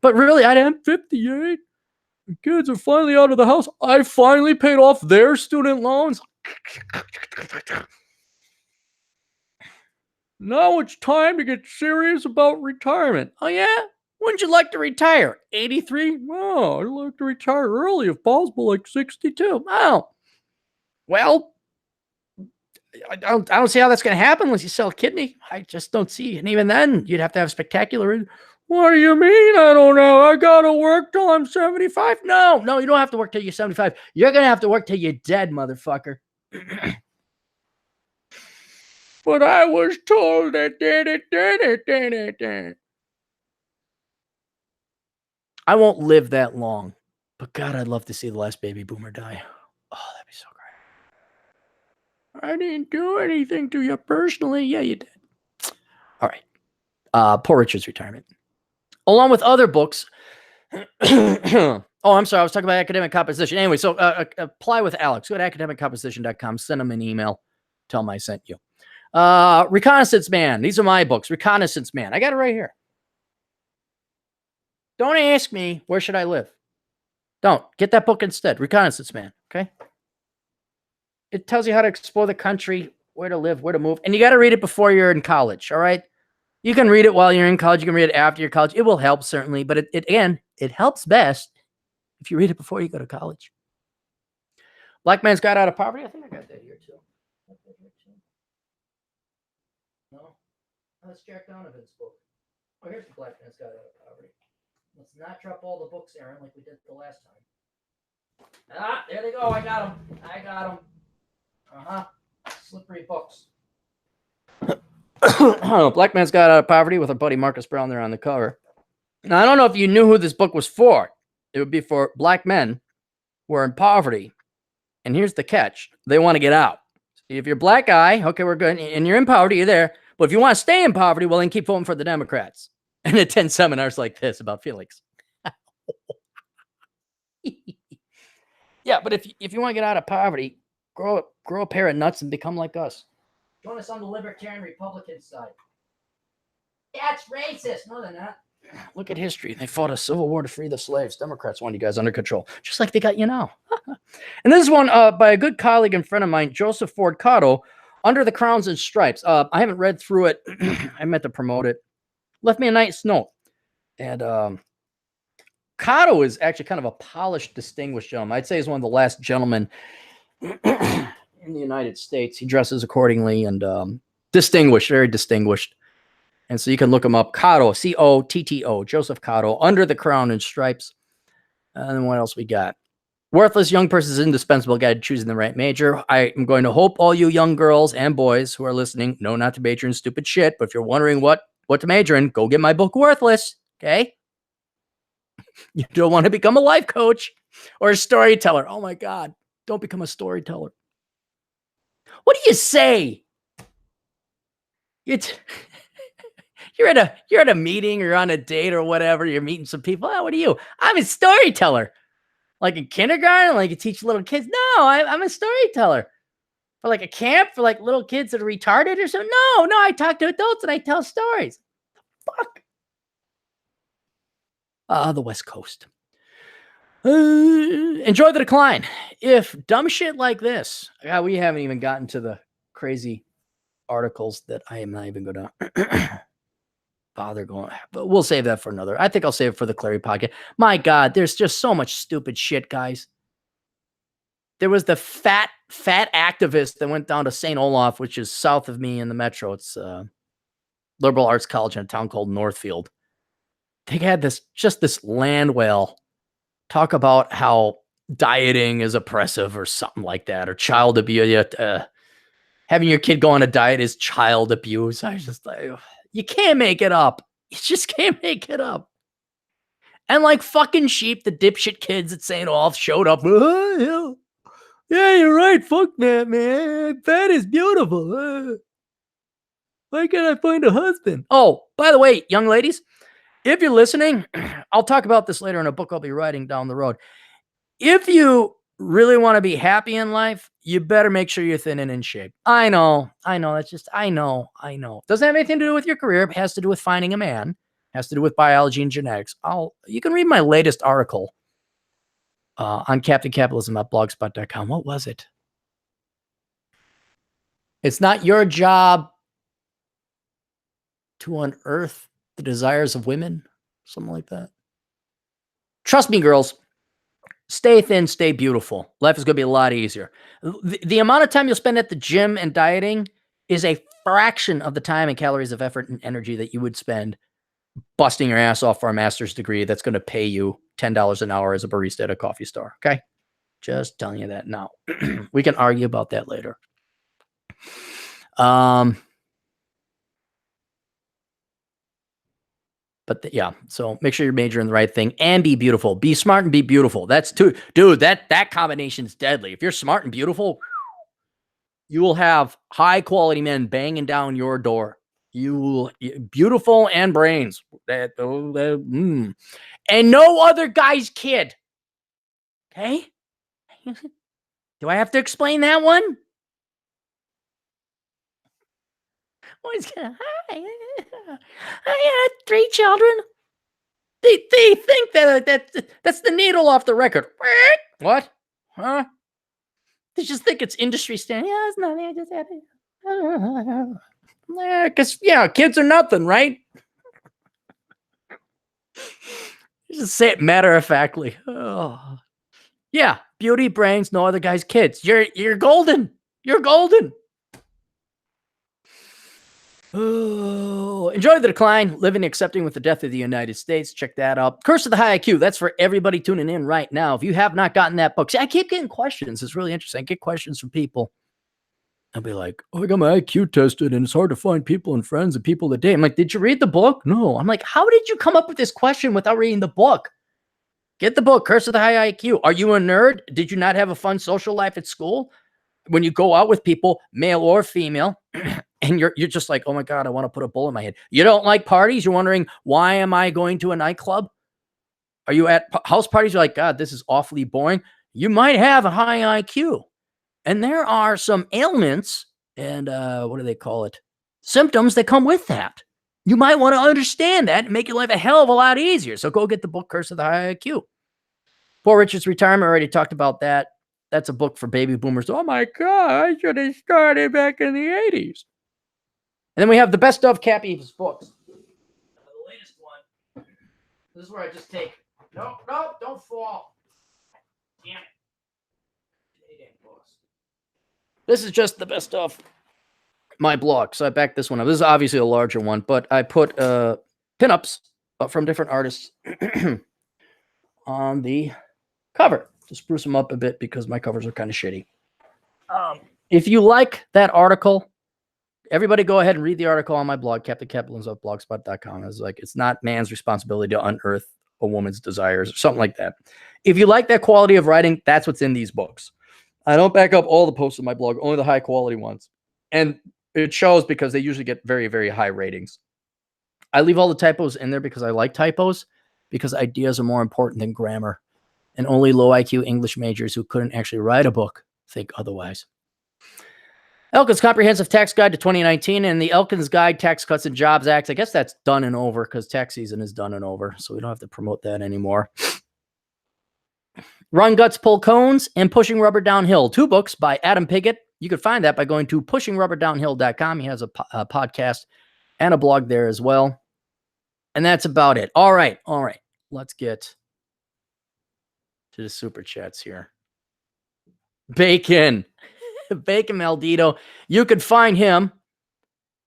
But really, I am 58. The kids are finally out of the house. I finally paid off their student loans. Now it's time to get serious about retirement. Oh, yeah? When'd you like to retire? 83? Oh, I'd like to retire early if possible, like 62. Oh, well, I don't see how that's going to happen unless you sell a kidney. I just don't see. And even then, you'd have to have spectacular. What do you mean? I don't know. I got to work till I'm 75. No, you don't have to work till you're 75. You're going to have to work till you're dead, motherfucker. But I was told that. I won't live that long. But God, I'd love to see the last baby boomer die. Oh, that'd be so great. I didn't do anything to you personally. Yeah, you did. All right. Poor Richard's retirement. Along with other books. Oh, I'm sorry. I was talking about academic composition. Anyway, so apply with Alex. Go to academiccomposition.com. Send him an email. Tell him I sent you. Reconnaissance Man. These are my books. Reconnaissance Man. I got it right here. Don't ask me, where should I live? Don't. Get that book instead. Reconnaissance Man. Okay? It tells you how to explore the country, where to live, where to move. And you got to read it before you're in college. All right? You can read it while you're in college. You can read it after your college. It will help, certainly. But it helps best if you read it before you go to college. Black Man's Guide Out of Poverty. I think I got that here, too. No? Let's Jack Donovan's book. Oh, here's the Black Man's Guide Out of Poverty. Let's not drop all the books, Aaron, like we did the last time. Ah, there they go. I got them. Uh-huh. Slippery books. Black Man's Guide Out of Poverty with our buddy Marcus Brown there on the cover. Now, I don't know if you knew who this book was for. It would be for black men who are in poverty. And here's the catch. They want to get out. If you're a black guy, okay, we're good. And you're in poverty, you're there. But if you want to stay in poverty, well, then keep voting for the Democrats. And attend seminars like this about Felix. Yeah, but if you want to get out of poverty, grow a pair of nuts and become like us. Join us on the Libertarian Republican side. That's racist. No, they're not. Look at history. They fought a civil war to free the slaves. Democrats want you guys under control, just like they got you now. And this is one by a good colleague and friend of mine, Joseph Ford Cotto, Under the Crowns and Stripes. I haven't read through it. I meant to promote it. Left me a nice note. And Cotto is actually kind of a polished, distinguished gentleman. I'd say he's one of the last gentlemen in the United States. He dresses accordingly and distinguished, very distinguished. And so you can look him up. Cotto, C-O-T-T-O, Joseph Cotto, Under the Crown and Stripes. And then what else we got? Worthless Young Person's Indispensable Guide to Choosing the Right Major. I am going to hope all you young girls and boys who are listening know not to major in stupid shit. But if you're wondering what to major in, go get my book, Worthless. Okay? You don't want to become a life coach or a storyteller. Oh, my God. Don't become a storyteller. What do you say? You're at a meeting or on a date or whatever. You're meeting some people. Oh, what are you? I'm a storyteller. Like in kindergarten, like you teach little kids. No, I'm a storyteller. For like a camp for like little kids that are retarded or something. No, I talk to adults and I tell stories. Fuck. The West Coast. Enjoy the decline. If dumb shit like this, we haven't even gotten to the crazy articles that I am not even going to bother going, but we'll save that for another. I think I'll save it for the Clary podcast. My God, there's just so much stupid shit, guys. There was the fat activist that went down to St. Olaf, which is south of me in the metro. It's liberal arts college in a town called Northfield. They had this land whale talk about how dieting is oppressive or something like that, or child abuse. Having your kid go on a diet is child abuse. I was just like, you can't make it up. You just can't make it up. And like fucking sheep, the dipshit kids at St. Olaf showed up. Oh, yeah, you're right. Fuck that, man. Fat is beautiful. Why can't I find a husband? Oh, by the way, young ladies, if you're listening, I'll talk about this later in a book I'll be writing down the road. If you really want to be happy in life, you better make sure you're thin and in shape. I know. That's just, I know. Doesn't have anything to do with your career. It has to do with finding a man. It has to do with biology and genetics. You can read my latest article on Captain Capitalism at blogspot.com. What was it? It's not your job to unearth the desires of women. Something like that. Trust me, girls. Stay thin, stay beautiful. Life is going to be a lot easier. The amount of time you'll spend at the gym and dieting is a fraction of the time and calories of effort and energy that you would spend busting your ass off for a master's degree that's going to pay you $10 an hour as a barista at a coffee store. Okay? Just telling you that now. We can argue about that later. But yeah, so make sure you're majoring in the right thing and be beautiful. Be smart and be beautiful. That's two. Dude, that combination's deadly. If you're smart and beautiful, you will have high quality men banging down your door. Beautiful and brains. And no other guy's kid. Okay? Do I have to explain that one? I had 3 children. They think that's the needle off the record. What? Huh? They just think it's industry standard. Yeah, it's nothing. I just had it. Because, kids are nothing, right? Just say it matter-of-factly. Oh. Yeah, beauty, brains, no other guy's kids. You're golden. You're golden. Oh, enjoy the decline, living accepting with the death of the United States. Check that out. Curse of the High IQ. That's for everybody tuning in right now. If you have not gotten that book, see, I keep getting questions. It's really interesting. I get questions from people. I'll be like, I got my IQ tested and it's hard to find people and friends and people that date. I'm like, did you read the book? No. I'm like, how did you come up with this question without reading the book? Get the book, Curse of the High IQ. Are you a nerd? Did you not have a fun social life at school? When you go out with people, male or female, and you're just like, oh my God, I want to put a bullet in my head. You don't like parties? You're wondering, why am I going to a nightclub? Are you at house parties? You're like, God, this is awfully boring. You might have a high IQ. And there are some ailments and what do they call it? Symptoms that come with that. You might want to understand that and make your life a hell of a lot easier. So go get the book, Curse of the High IQ. Poor Richard's Retirement, already talked about that. That's a book for baby boomers. Oh my God, I should have started back in the 80s. And then we have the best of Cappy's books. The latest one. This is where I just take. No, don't fall. Damn it. This is just the best of my blog. So I backed this one up. This is obviously a larger one, but I put pinups from different artists on the cover to spruce them up a bit because my covers are kind of shitty. If you like that article, everybody go ahead and read the article on my blog, CaptainCapitalism.blogspot.com. It's like, it's not man's responsibility to unearth a woman's desires or something like that. If you like that quality of writing, that's what's in these books. I don't back up all the posts on my blog, only the high quality ones. And it shows because they usually get very, very high ratings. I leave all the typos in there because I like typos, because ideas are more important than grammar. And only low IQ English majors who couldn't actually write a book think otherwise. Elkins Comprehensive Tax Guide to 2019 and the Elkins Guide Tax Cuts and Jobs Act. I guess that's done and over because tax season is done and over, so we don't have to promote that anymore. Run Guts, Pull Cones, and Pushing Rubber Downhill. 2 books by Adam Piggott. You can find that by going to pushingrubberdownhill.com. He has a podcast and a blog there as well. And that's about it. All right. Let's get to the super chats here. Bacon Maldito. You could find him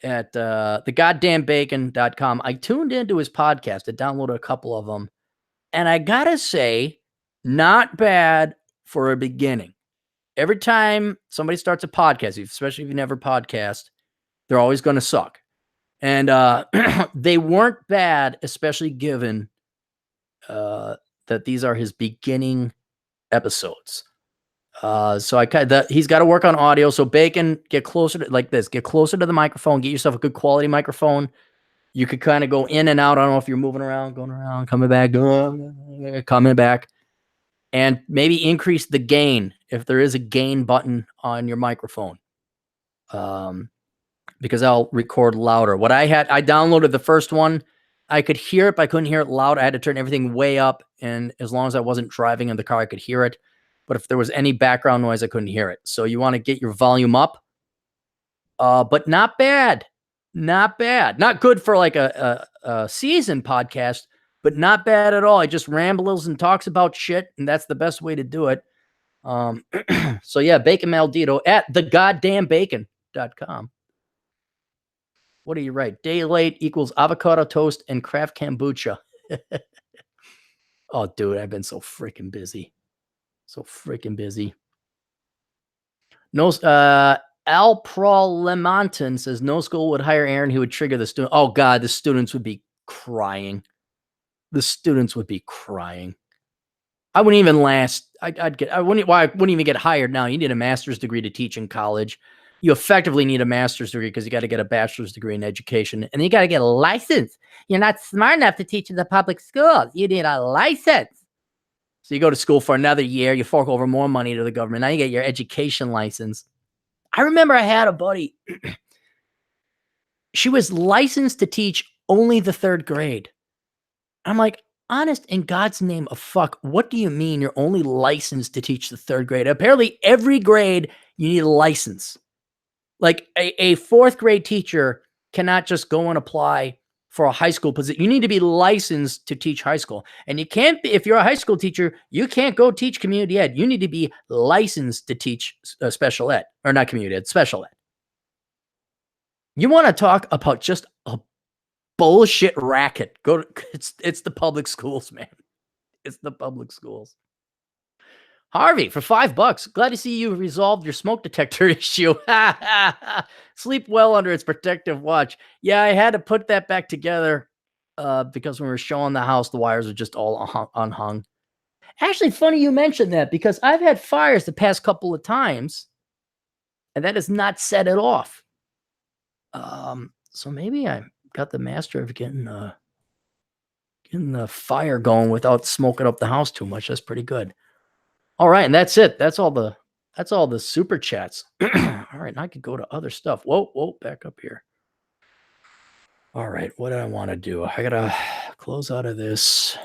at thegoddamnbacon.com. I tuned into his podcast. I downloaded a couple of them. And I gotta say, not bad for a beginning. Every time somebody starts a podcast, especially if you never podcast, they're always going to suck. And they weren't bad, especially given that these are his beginning episodes. So he's got to work on audio. So Bacon, get closer to get closer to the microphone, get yourself a good quality microphone. You could kind of go in and out. I don't know if you're moving around, going around, coming back, and maybe increase the gain if there is a gain button on your microphone. Because I'll record louder. I downloaded the first one. I could hear it, but I couldn't hear it loud. I had to turn everything way up. And as long as I wasn't driving in the car, I could hear it. But if there was any background noise, I couldn't hear it. So you want to get your volume up. But not bad. Not bad. Not good for like a season podcast, but not bad at all. He just rambles and talks about shit, and that's the best way to do it. So yeah, Bacon Maldito at thegoddamnbacon.com. What do you write? Day late equals avocado toast and craft kombucha. Oh, dude, I've been so freaking busy. No, Alprol says no school would hire Aaron. He would trigger the student. Oh God, the students would be crying. I wouldn't even last. I wouldn't even get hired now. You need a master's degree to teach in college. You effectively need a master's degree because you got to get a bachelor's degree in education, and you got to get a license. You're not smart enough to teach in the public schools. You need a license. So you go to school for another year. You fork over more money to the government. Now you get your education license. I remember I had a buddy. She was licensed to teach only the 3rd grade. I'm like, honest in God's name of fuck, what do you mean you're only licensed to teach the 3rd grade? Apparently every grade you need a license. Like a 4th grade teacher cannot just go and apply for a high school position. You need to be licensed to teach high school. And you can't be, if you're a high school teacher, you can't go teach community ed. You need to be licensed to teach special ed, or not community ed, special ed. You want to talk about just a bullshit racket. It's the public schools, man. It's the public schools. Harvey, for $5. Glad to see you resolved your smoke detector issue. Sleep well under its protective watch. Yeah, I had to put that back together because when we were showing the house, the wires are just all unhung. Actually, funny you mentioned that because I've had fires the past couple of times, and that has not set it off. So maybe I got the master of getting the fire going without smoking up the house too much. That's pretty good. All right, and that's it. That's all the super chats. All right, and I could go to other stuff. Whoa, back up here. All right, what do I want to do? I gotta close out of this.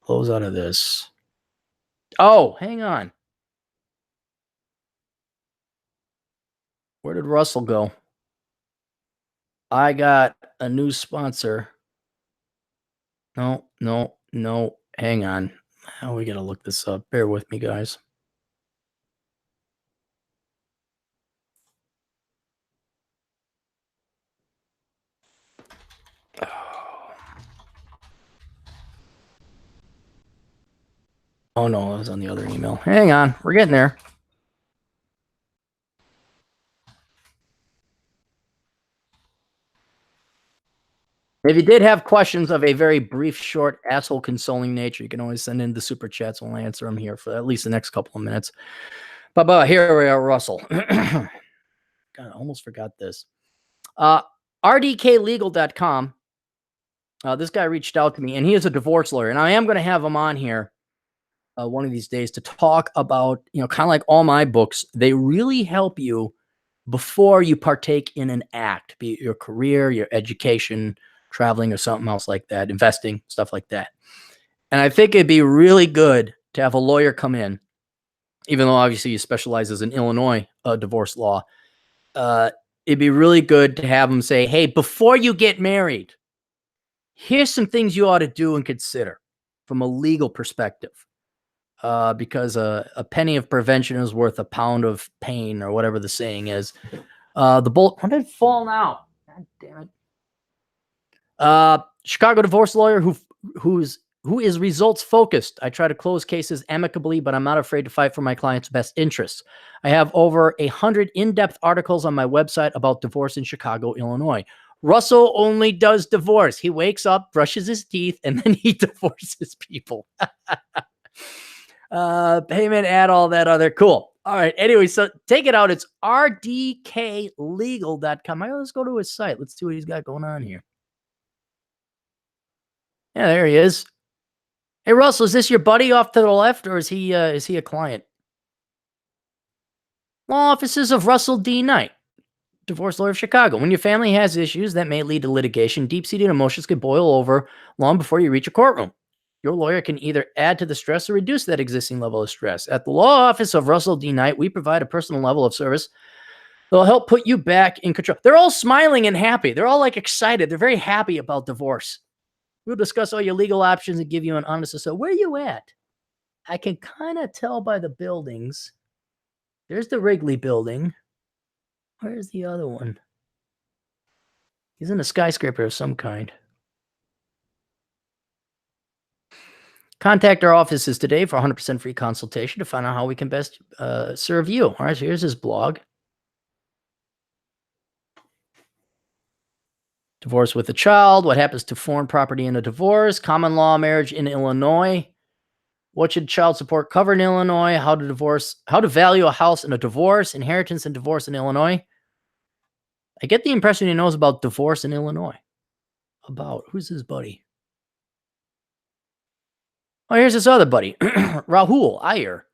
Close out of this. Oh, hang on. Where did Russell go? I got a new sponsor. No. Hang on. Now we gotta look this up. Bear with me, guys. Oh no, it was on the other email. Hang on, we're getting there. If you did have questions of a very brief, short, asshole consoling nature, you can always send in the super chats. We'll answer them here for at least the next couple of minutes. But here we are, Russell. God, I almost forgot this. RDKlegal.com. This guy reached out to me, and he is a divorce lawyer, and I am going to have him on here one of these days to talk about, kind of like all my books. They really help you before you partake in an act, be it your career, your education, traveling, or something else like that, investing, stuff like that. And I think it'd be really good to have a lawyer come in, even though obviously he specializes in Illinois divorce law. It'd be really good to have him say, hey, before you get married, here's some things you ought to do and consider from a legal perspective. Because a penny of prevention is worth a pound of pain, or whatever the saying is. The bolt, when did it fall now? God damn it. Chicago divorce lawyer who is results focused. I try to close cases amicably, but I'm not afraid to fight for my client's best interests. I have over 100 in-depth articles on my website about divorce in Chicago, Illinois. Russell only does divorce. He wakes up, brushes his teeth, and then he divorces people. Payment, add all that other cool. All right. Anyway, so take it out. It's rdklegal.com. Let's go to his site. Let's see what he's got going on here. Yeah, there he is. Hey, Russell, is this your buddy off to the left, or is he a client? Law offices of Russell D. Knight, divorce lawyer of Chicago. When your family has issues that may lead to litigation, deep-seated emotions can boil over long before you reach a courtroom. Your lawyer can either add to the stress or reduce that existing level of stress. At the law office of Russell D. Knight, we provide a personal level of service that will help put you back in control. They're all smiling and happy. They're all like excited. They're very happy about divorce. We'll discuss all your legal options and give you an honest assessment. Where are you at? I can kind of tell by the buildings. There's the Wrigley building. Where's the other one? He's in a skyscraper of some kind. Contact our offices today for 100% free consultation to find out how we can best serve you. All right, so here's his blog. Divorce with a child. What happens to foreign property in a divorce? Common law marriage in Illinois. What should child support cover in Illinois? How to value a house in a divorce, inheritance and divorce in Illinois. I get the impression he knows about divorce in Illinois. Who's his buddy? Oh, here's this other buddy, Rahul Iyer.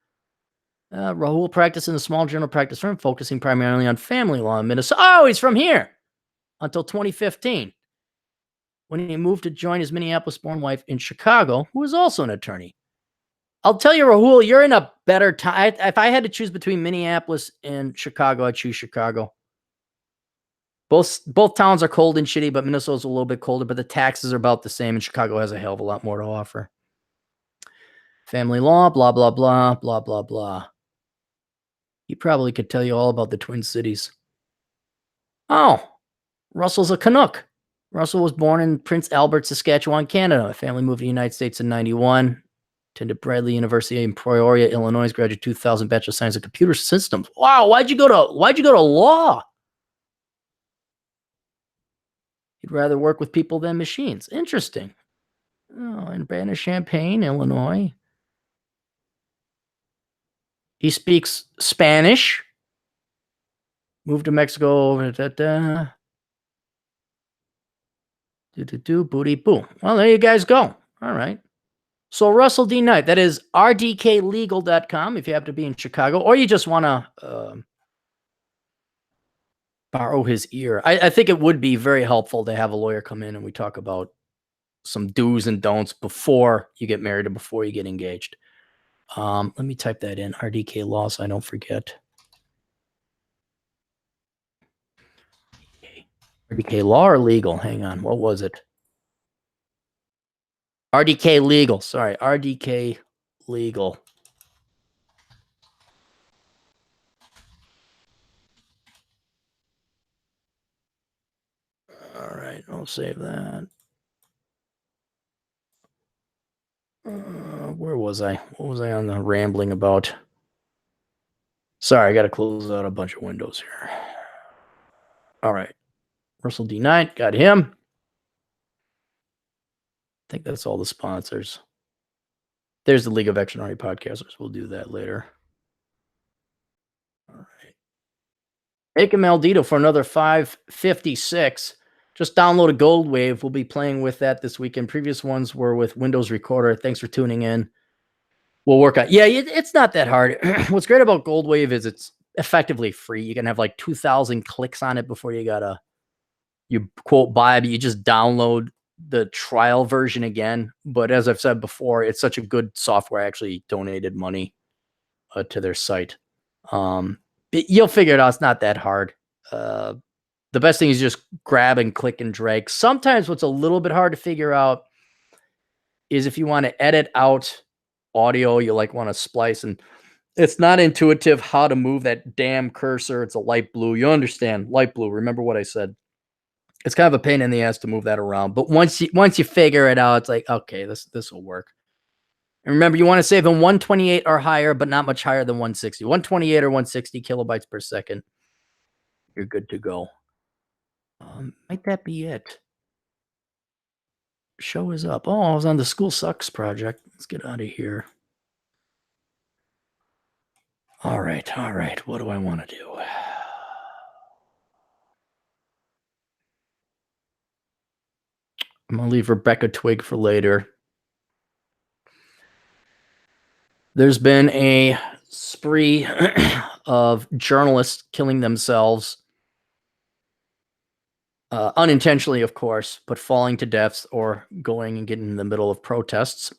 Rahul practiced in a small general practice firm, focusing primarily on family law in Minnesota. Oh, he's from here until 2015, when he moved to join his Minneapolis-born wife in Chicago, who is also an attorney. I'll tell you, Rahul, you're in a better time. If I had to choose between Minneapolis and Chicago, I'd choose Chicago. Both towns are cold and shitty, but Minnesota's a little bit colder, but the taxes are about the same, and Chicago has a hell of a lot more to offer. Family law, blah, blah, blah, blah, blah, blah. He probably could tell you all about the Twin Cities. Oh, Russell's a Canuck. Russell was born in Prince Albert, Saskatchewan, Canada. Family moved to the United States in 91. Attended Bradley University in Peoria, Illinois. Graduated 2000, Bachelor of Science in Computer Systems. Wow, why'd you go to law? He'd rather work with people than machines. Interesting. Oh, in Urbana-Champaign, Illinois. He speaks Spanish. Moved to Mexico. Booty boo. Well, there you guys go. All right. So Russell D. Knight, that is rdklegal.com if you have to be in Chicago, or you just want to borrow his ear. I think it would be very helpful to have a lawyer come in and we talk about some do's and don'ts before you get married or before you get engaged. Let me type that in, RDK Law, so I don't forget. RDK Law or Legal? Hang on, what was it? RDK Legal, sorry, RDK Legal. All right, I'll save that. Where was I? What was I on the rambling about? Sorry, I got to close out a bunch of windows here. All right. Russell D. Knight, got him. I think that's all the sponsors. There's the League of Extraordinary Podcasters. We'll do that later. All right. Make him Maldito for another 556. Just download a Gold Wave. We'll be playing with that this weekend. Previous ones were with Windows Recorder. Thanks for tuning in. We'll work on. Yeah, it's not that hard. What's great about Gold Wave is it's effectively free. You can have like 2,000 clicks on it before you quote buy, but you just download the trial version again. But as I've said before, it's such a good software. I actually donated money to their site. You'll figure it out. It's not that hard. The best thing is just grab and click and drag. Sometimes what's a little bit hard to figure out is if you want to edit out audio, you like want to splice, and it's not intuitive how to move that damn cursor. It's a light blue. You understand, light blue. Remember what I said. It's kind of a pain in the ass to move that around. But once you figure it out, it's like, okay, this will work. And remember, you want to save in 128 or higher, but not much higher than 160. 128 or 160 kilobytes per second. You're good to go. Might that be it? Show is up. Oh, I was on the School Sucks project. Let's get out of here. All right. What do I want to do? I'm going to leave Rebecca Twig for later. There's been a spree of journalists killing themselves. Unintentionally, of course, but falling to deaths or going and getting in the middle of protests.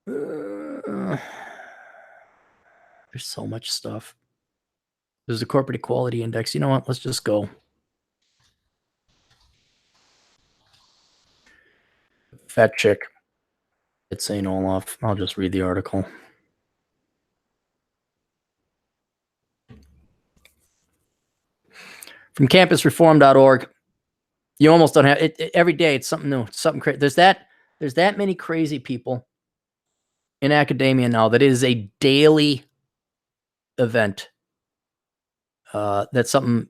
There's so much stuff. There's a corporate equality index. You know what? Let's just go. Fat chick at St. Olaf. I'll just read the article. From campusreform.org. You almost don't have it every day. It's something new. It's something crazy. There's that many crazy people in academia now that it is a daily event. That's something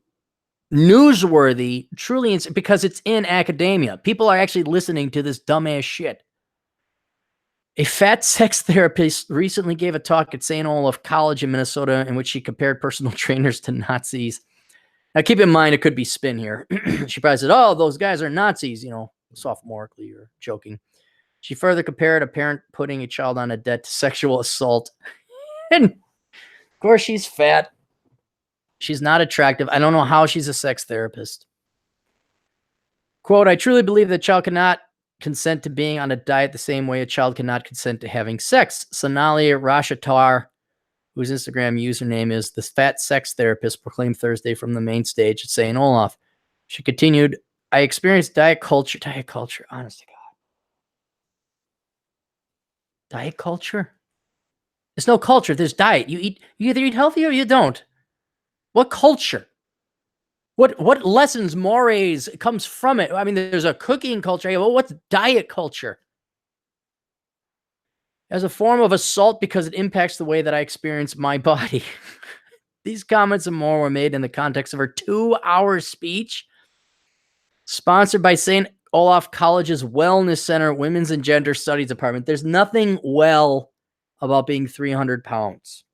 newsworthy, truly, because it's in academia. People are actually listening to this dumbass shit. A fat sex therapist recently gave a talk at St. Olaf College in Minnesota in which she compared personal trainers to Nazis. Now, keep in mind, it could be spin here. She probably said, oh, those guys are Nazis, sophomorically or joking. She further compared a parent putting a child on a debt to sexual assault. And, of course, she's fat. She's not attractive. I don't know how she's a sex therapist. Quote, I truly believe that a child cannot consent to being on a diet the same way a child cannot consent to having sex. Sonali Rashatar, whose Instagram username is the fat sex therapist, proclaimed Thursday from the main stage at St. Olaf. She continued, I experienced diet culture, honest to God. Diet culture? There's no culture, there's diet. You either eat healthy or you don't. What culture? What lessons, mores comes from it? I mean, there's a cooking culture. Well, what's diet culture? As a form of assault because it impacts the way that I experience my body. These comments and more were made in the context of her 2-hour speech, sponsored by St. Olaf College's Wellness Center Women's and Gender Studies Department. There's nothing well about being 300 pounds.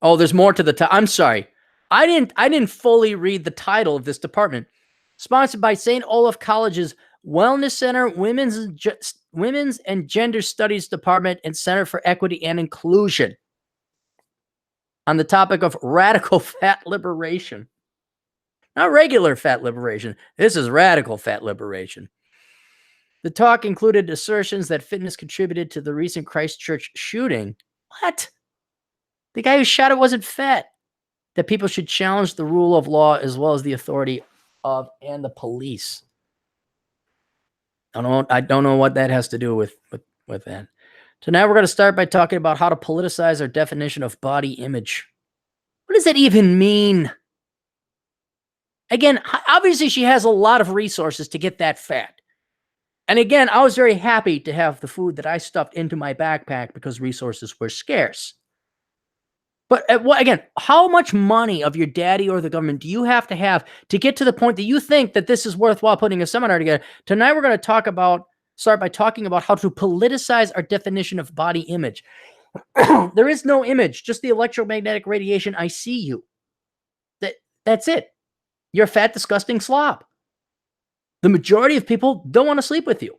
Oh, there's more to the I'm sorry. I didn't fully read the title of this department. Sponsored by St. Olaf College's Wellness Center, Women's and Gender Studies Department, and Center for Equity and Inclusion. On the topic of radical fat liberation. Not regular fat liberation. This is radical fat liberation. The talk included assertions that fitness contributed to the recent Christchurch shooting. What? The guy who shot it wasn't fat. That people should challenge the rule of law as well as the authority of and the police. I don't know what that has to do with that. Tonight we're going to start by talking about how to politicize our definition of body image. What does that even mean? Again, obviously she has a lot of resources to get that fat. And again, I was very happy to have the food that I stuffed into my backpack because resources were scarce. But again, how much money of your daddy or the government do you have to get to the point that you think that this is worthwhile putting a seminar together? Tonight, we're going to start by talking about how to politicize our definition of body image. There is no image, just the electromagnetic radiation. I see you. That's it. You're a fat, disgusting slob. The majority of people don't want to sleep with you.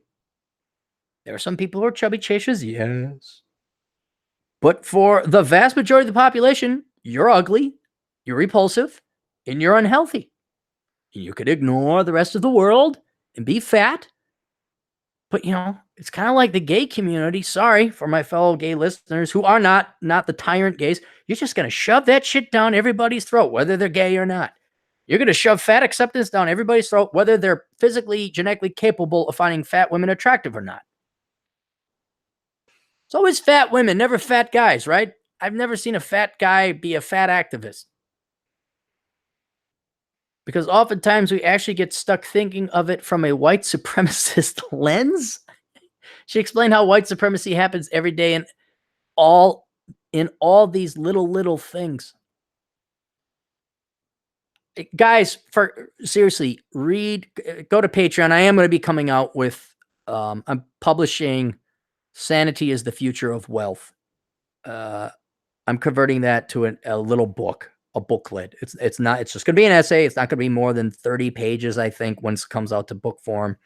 There are some people who are chubby chasers, yes. But for the vast majority of the population, you're ugly, you're repulsive, and you're unhealthy. You could ignore the rest of the world and be fat. But, it's kind of like the gay community. Sorry for my fellow gay listeners who are not the tyrant gays. You're just going to shove that shit down everybody's throat, whether they're gay or not. You're going to shove fat acceptance down everybody's throat, whether they're physically, genetically capable of finding fat women attractive or not. It's always fat women, never fat guys, right? I've never seen a fat guy be a fat activist. Because oftentimes we actually get stuck thinking of it from a white supremacist lens. She explained how white supremacy happens every day in all these little things. Guys, seriously, go to Patreon. I am going to be coming out with, I'm publishing Sanity is the Future of Wealth. I'm converting that to a little book, a booklet. It's just going to be an essay. It's not going to be more than 30 pages, I think, once it comes out to book form.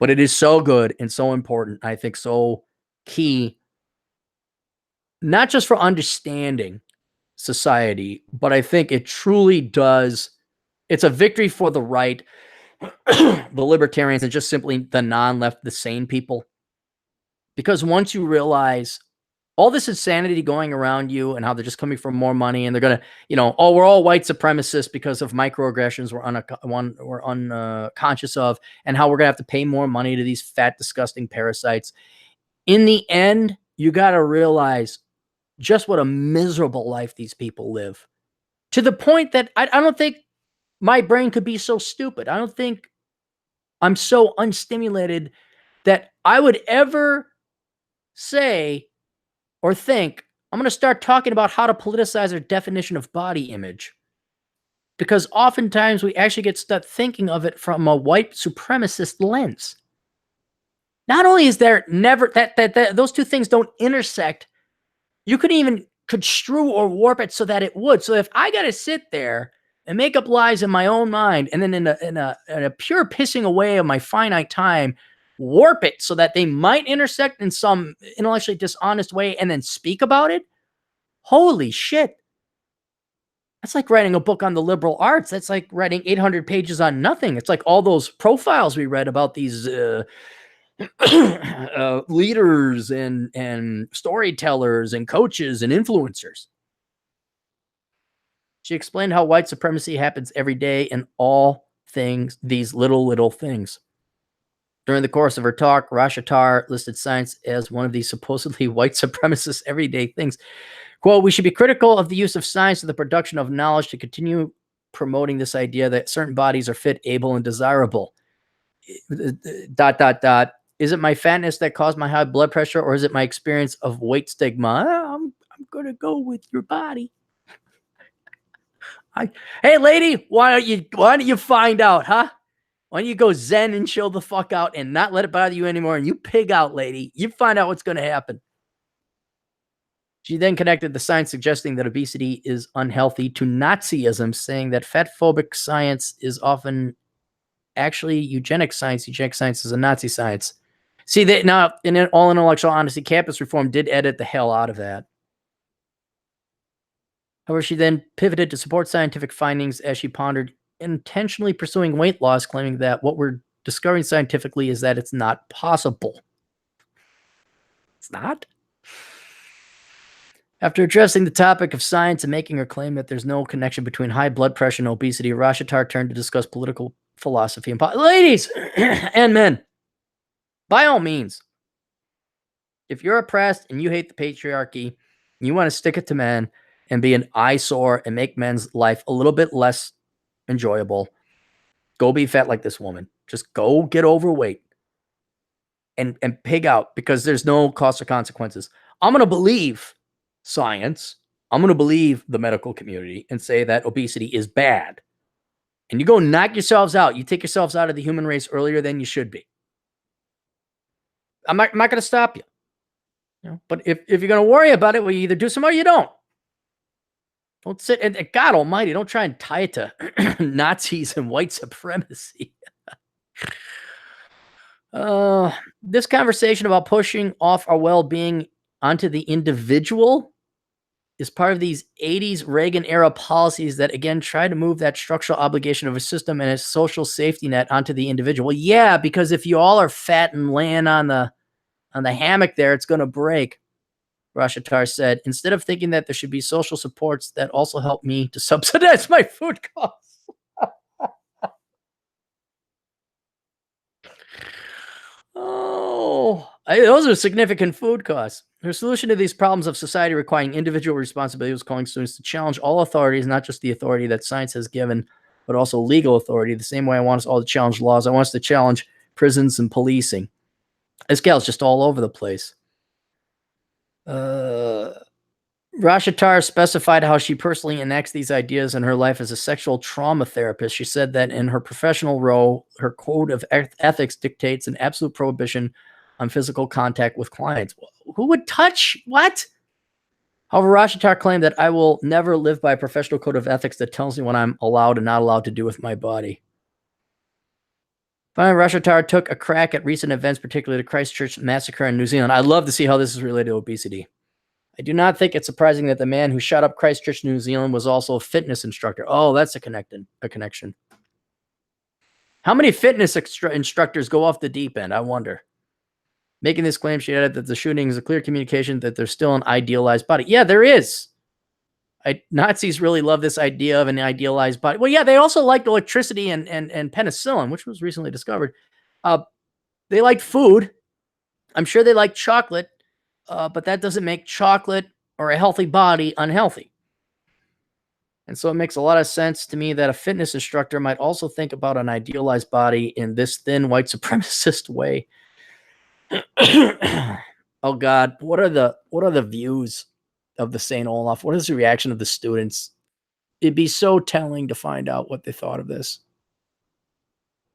But it is so good and so important. I think so key, not just for understanding society, but I think it truly does. It's a victory for the right, the libertarians, and just simply the non-left, the sane people. Because once you realize all this insanity going around you and how they're just coming for more money and they're going to, we're all white supremacists because of microaggressions we're unconscious of, and how we're going to have to pay more money to these fat, disgusting parasites. In the end, you got to realize just what a miserable life these people live. To the point that I don't think my brain could be so stupid. I don't think I'm so unstimulated that I would ever say or think, I'm going to start talking about how to politicize our definition of body image. Because oftentimes we actually get stuck thinking of it from a white supremacist lens. Not only is there never, that those two things don't intersect, you could even construe or warp it so that it would. So if I got to sit there and make up lies in my own mind, and then in a pure pissing away of my finite time, warp it so that they might intersect in some intellectually dishonest way and then speak about it. Holy shit. That's like writing a book on the liberal arts. That's like writing 800 pages on nothing. It's like all those profiles we read about these leaders and storytellers and coaches and influencers. She explained how white supremacy happens every day in all things, these little things. During the course of her talk, Rashatar listed science as one of these supposedly white supremacist everyday things. Quote, we should be critical of the use of science to the production of knowledge to continue promoting this idea that certain bodies are fit, able, and desirable. ... Is it my fatness that caused my high blood pressure, or is it my experience of weight stigma? I'm going to go with your body. Hey, lady, why don't you find out, huh? Why don't you go zen and chill the fuck out and not let it bother you anymore? And you pig out, lady. You find out what's going to happen. She then connected the science suggesting that obesity is unhealthy to Nazism, saying that fat-phobic science is often actually eugenic science. Eugenic science is a Nazi science. See, that now, in all intellectual honesty, campus reform did edit the hell out of that. However, she then pivoted to support scientific findings as she pondered intentionally pursuing weight loss, claiming that what we're discovering scientifically is that it's not possible. It's not? After addressing the topic of science and making her claim that there's no connection between high blood pressure and obesity, Rashatar turned to discuss political philosophy and ladies and men, by all means, if you're oppressed and you hate the patriarchy, and you want to stick it to men and be an eyesore and make men's life a little bit less enjoyable, go be fat like this woman. Just go get overweight and pig out, because there's no cost or consequences. I'm going to believe science. I'm going to believe the medical community and say that obesity is bad. And you go knock yourselves out. You take yourselves out of the human race earlier than you should be. I'm not going to stop you. But if you're going to worry about it, well, you either do some or you don't. Don't sit and God almighty, don't try and tie it to Nazis and white supremacy. This conversation about pushing off our well-being onto the individual is part of these 80s Reagan-era policies that, again, try to move that structural obligation of a system and a social safety net onto the individual. Well, yeah, because if you all are fat and laying on the hammock there, it's going to break, Rashatar said, instead of thinking that there should be social supports that also help me to subsidize my food costs. Those are significant food costs. Her solution to these problems of society requiring individual responsibility was calling students to challenge all authorities, not just the authority that science has given, but also legal authority. The same way I want us all to challenge laws, I want us to challenge prisons and policing. This gal's just all over the place. Rashatar specified how she personally enacts these ideas in her life as a sexual trauma therapist. She said that in her professional role, her code of ethics dictates an absolute prohibition on physical contact with clients. Who would touch what? However, Rashatar claimed that I will never live by a professional code of ethics that tells me what I'm allowed and not allowed to do with my body. Finally, Rashatar took a crack at recent events, particularly the Christchurch massacre in New Zealand. I'd love to see how this is related to obesity. I do not think it's surprising that the man who shot up Christchurch, New Zealand, was also a fitness instructor. Oh, that's a connection. How many fitness instructors go off the deep end? I wonder. Making this claim, she added that the shooting is a clear communication that there's still an idealized body. Yeah, there is. Nazis really love this idea of an idealized body. Well, yeah, they also liked electricity and penicillin, which was recently discovered. They liked food. I'm sure they like chocolate, but that doesn't make chocolate or a healthy body unhealthy. And so it makes a lot of sense to me that a fitness instructor might also think about an idealized body in this thin white supremacist way. Oh God, what are the views of the St. Olaf? What is the reaction of the students? It'd be so telling to find out what they thought of this.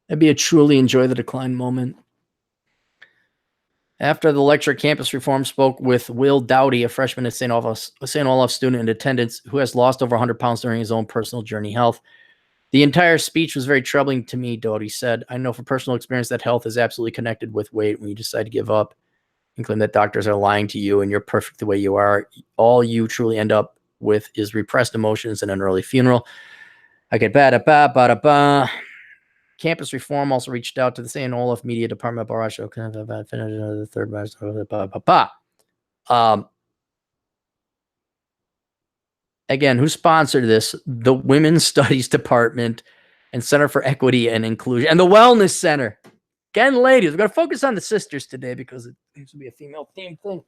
It'd be a truly enjoy the decline moment. After the lecture, Campus Reform spoke with Will Dowdy, a freshman at St. Olaf student in attendance who has lost over 100 pounds during his own personal journey health. The entire speech was very troubling to me, Dowdy said. I know from personal experience that health is absolutely connected with weight. When you decide to give up and claim that doctors are lying to you and you're perfect the way you are, all you truly end up with is repressed emotions and an early funeral. I get ba-da-ba, ba-da-ba. Campus Reform also reached out to the St. Olaf Media Department. The third again, who sponsored this? The Women's Studies Department and Center for Equity and Inclusion and the Wellness Center. Again, ladies, we're going to focus on the sisters today because it seems to be a female-themed thing.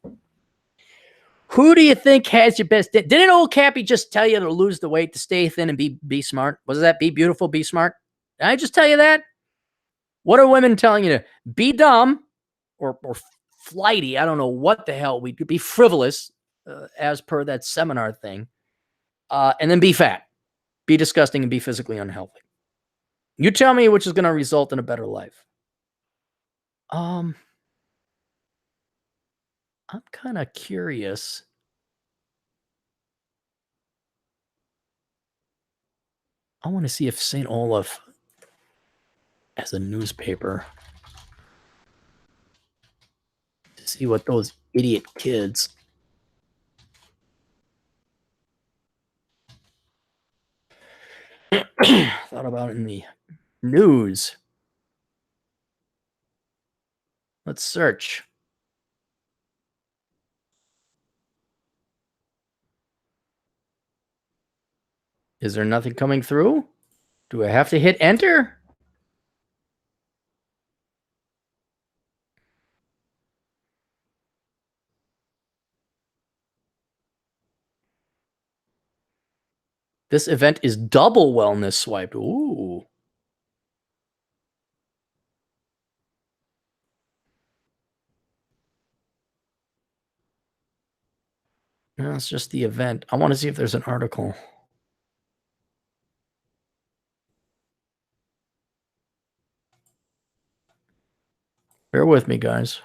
Who do you think has your best? Didn't old Cappy just tell you to lose the weight, to stay thin, and be smart? Was that be beautiful, be smart? Did I just tell you that? What are women telling you to be dumb or flighty? I don't know what the hell. We could be frivolous as per that seminar thing. And then be fat, be disgusting, and be physically unhealthy. You tell me which is going to result in a better life. I'm kind of curious. I want to see if St. Olaf has a newspaper. To see what those idiot kids thought about in the news. Let's search. Is there nothing coming through? Do I have to hit enter? This event is double wellness swiped. Ooh. No, it's just the event. I want to see if there's an article. Bear with me, guys.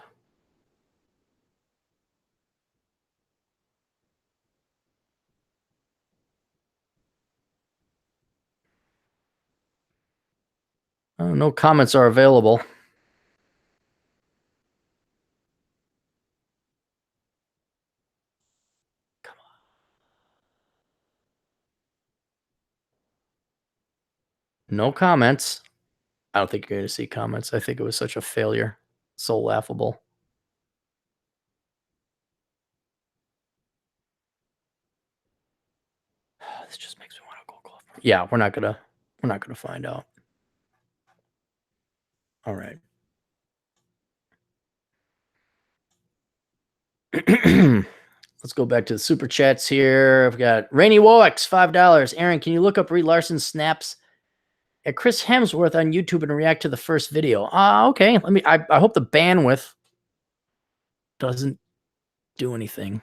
No comments are available. Come on. No comments. I don't think you're going to see comments. I think it was such a failure. So laughable. This just makes me want to go golf. Yeah, we're not gonna find out. All right. Let's go back to the super chats here. I've got Rainy Wox, $5. Aaron, can you look up Brie Larson snaps at Chris Hemsworth on YouTube and react to the first video? Okay. Let me. I hope the bandwidth doesn't do anything.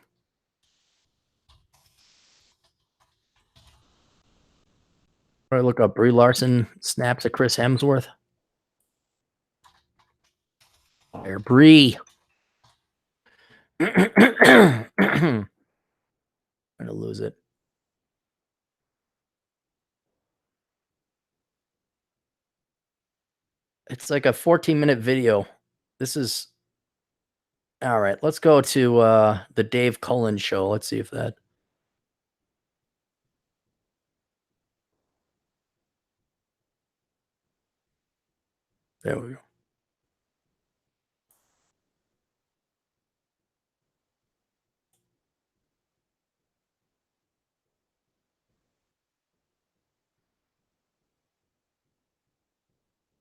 I look up Brie Larson snaps at Chris Hemsworth. There, Brie. I'm gonna lose it. It's like a 14-minute video. This is all right. Let's go to the Dave Cullen show. Let's see if that. There we go.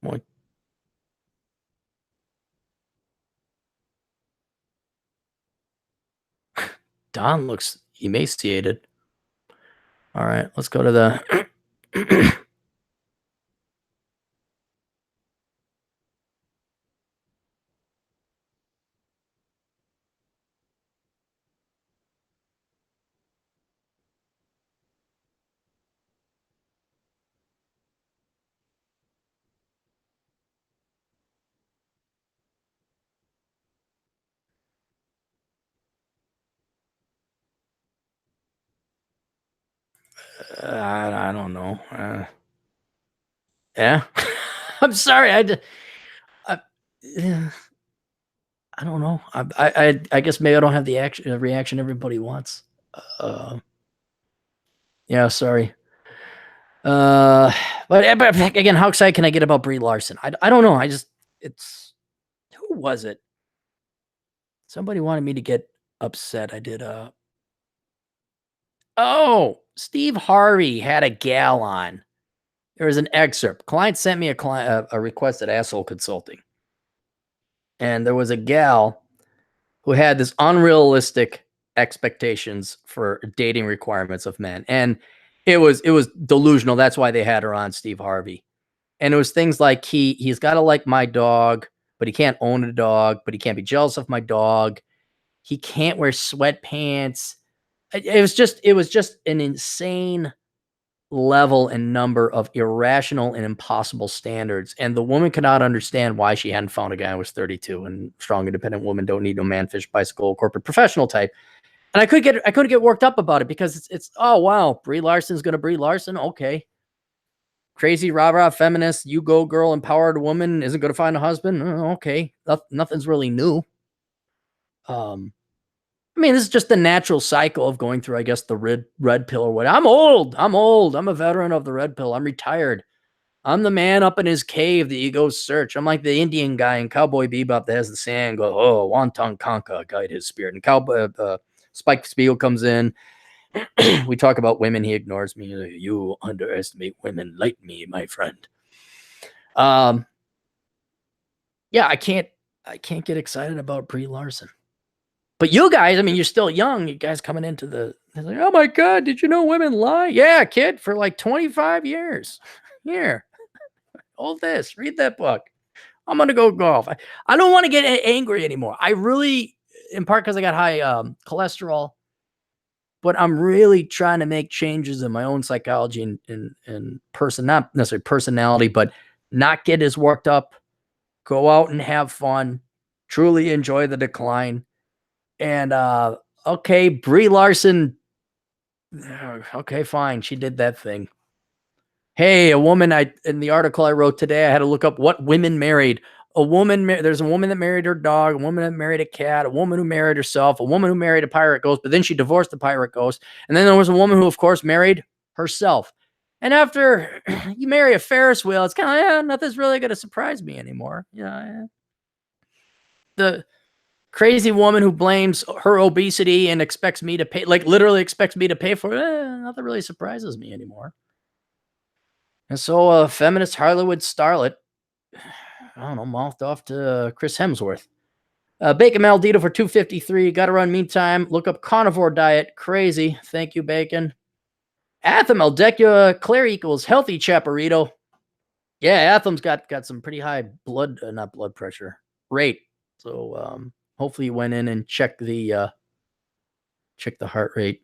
What? Don looks emaciated. All right, let's go to the. I don't know. Yeah, I'm sorry. I don't know. I guess maybe I don't have the reaction everybody wants. Yeah, sorry. But again, how excited can I get about Brie Larson? I don't know. Who was it? Somebody wanted me to get upset. I did. Steve Harvey had a gal on. There was an excerpt. Client sent me a request at Asshole Consulting, and there was a gal who had this unrealistic expectations for dating requirements of men, and it was delusional. That's why they had her on, Steve Harvey. And it was things like he's got to like my dog, but he can't own a dog, but he can't be jealous of my dog. He can't wear sweatpants. It was just an insane level and number of irrational and impossible standards. And the woman could not understand why she hadn't found a guy who was 32, and strong, independent women don't need no man, fish, bicycle, corporate professional type. And I couldn't get worked up about it because it's oh wow, Brie Larson's gonna Brie Larson. Okay. Crazy rah-rah feminist, you go girl, empowered woman isn't gonna find a husband. Okay. Nothing's really new. I mean, this is just the natural cycle of going through, I guess, the red pill or what. I'm old. I'm a veteran of the red pill. I'm retired. I'm the man up in his cave that you go search. I'm like the Indian guy in Cowboy Bebop that has the sand go, oh, Wonton Kanka, guide his spirit. And Spike Spiegel comes in. We talk about women. He ignores me. You underestimate women like me, my friend. Yeah, I can't get excited about Brie Larson. But you guys, I mean, you're still young. You guys coming into like, oh my God, did you know women lie? Yeah, kid, for like 25 years. Here, hold this, read that book. I'm going to go golf. I don't want to get angry anymore. I really, in part because I got high cholesterol, but I'm really trying to make changes in my own psychology and person, not necessarily personality, but not get as worked up, go out and have fun, truly enjoy the decline. And okay, Brie Larson. Okay, fine. She did that thing. Hey, a woman. In the article I wrote today, I had to look up what women married. There's a woman that married her dog, a woman that married a cat, a woman who married herself, a woman who married a pirate ghost, but then she divorced the pirate ghost. And then there was a woman who, of course, married herself. And after you marry a Ferris wheel, it's kind of, nothing's really going to surprise me anymore. Yeah. The crazy woman who blames her obesity and expects me to pay, like literally expects me to pay for it. Nothing really surprises me anymore. And so a feminist Hollywood starlet, I don't know, mouthed off to Chris Hemsworth. Bacon Maldito for $2.53. Got to run. Meantime, look up carnivore diet. Crazy. Thank you, Bacon. Atham Aldecua Claire equals healthy chaparrito. Yeah, Atham's got some pretty high not blood pressure rate. So hopefully you went in and checked the heart rate.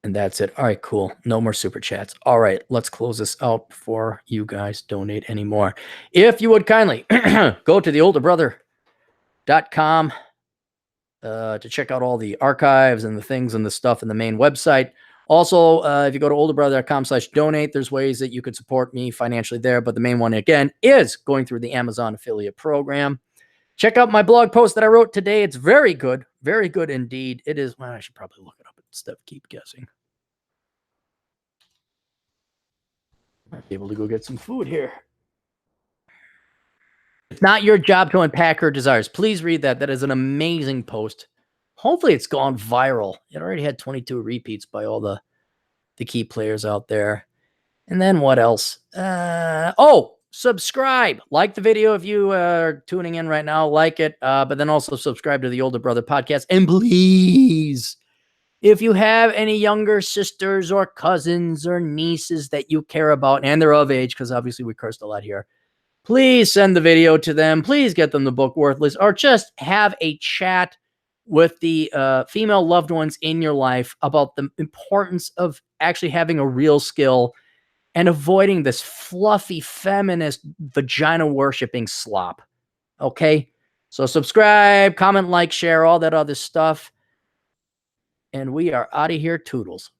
And that's it. All right, cool. No more super chats. All right, let's close this out before you guys donate anymore. If you would kindly go to theolderbrother.com to check out all the archives and the things and the stuff in the main website. Also, if you go to olderbrother.com/donate, there's ways that you could support me financially there. But the main one, again, is going through the Amazon affiliate program. Check out my blog post that I wrote today. It's very good indeed. It is. Well, I should probably look it up instead of keep guessing. Might be able to go get some food here. It's not your job to unpack her desires. Please read that. That is an amazing post. Hopefully it's gone viral. It already had 22 repeats by all the key players out there. And then what else? Subscribe. Like the video if you are tuning in right now. Like it. But then also subscribe to the Older Brother podcast. And please, if you have any younger sisters or cousins or nieces that you care about, and they're of age, because obviously we cursed a lot here, please send the video to them. Please get them the book Worthless, or just have a chat with the female loved ones in your life about the importance of actually having a real skill and avoiding this fluffy feminist vagina worshiping slop. Okay? So subscribe, comment, like, share, all that other stuff. And we are out of here. Toodles.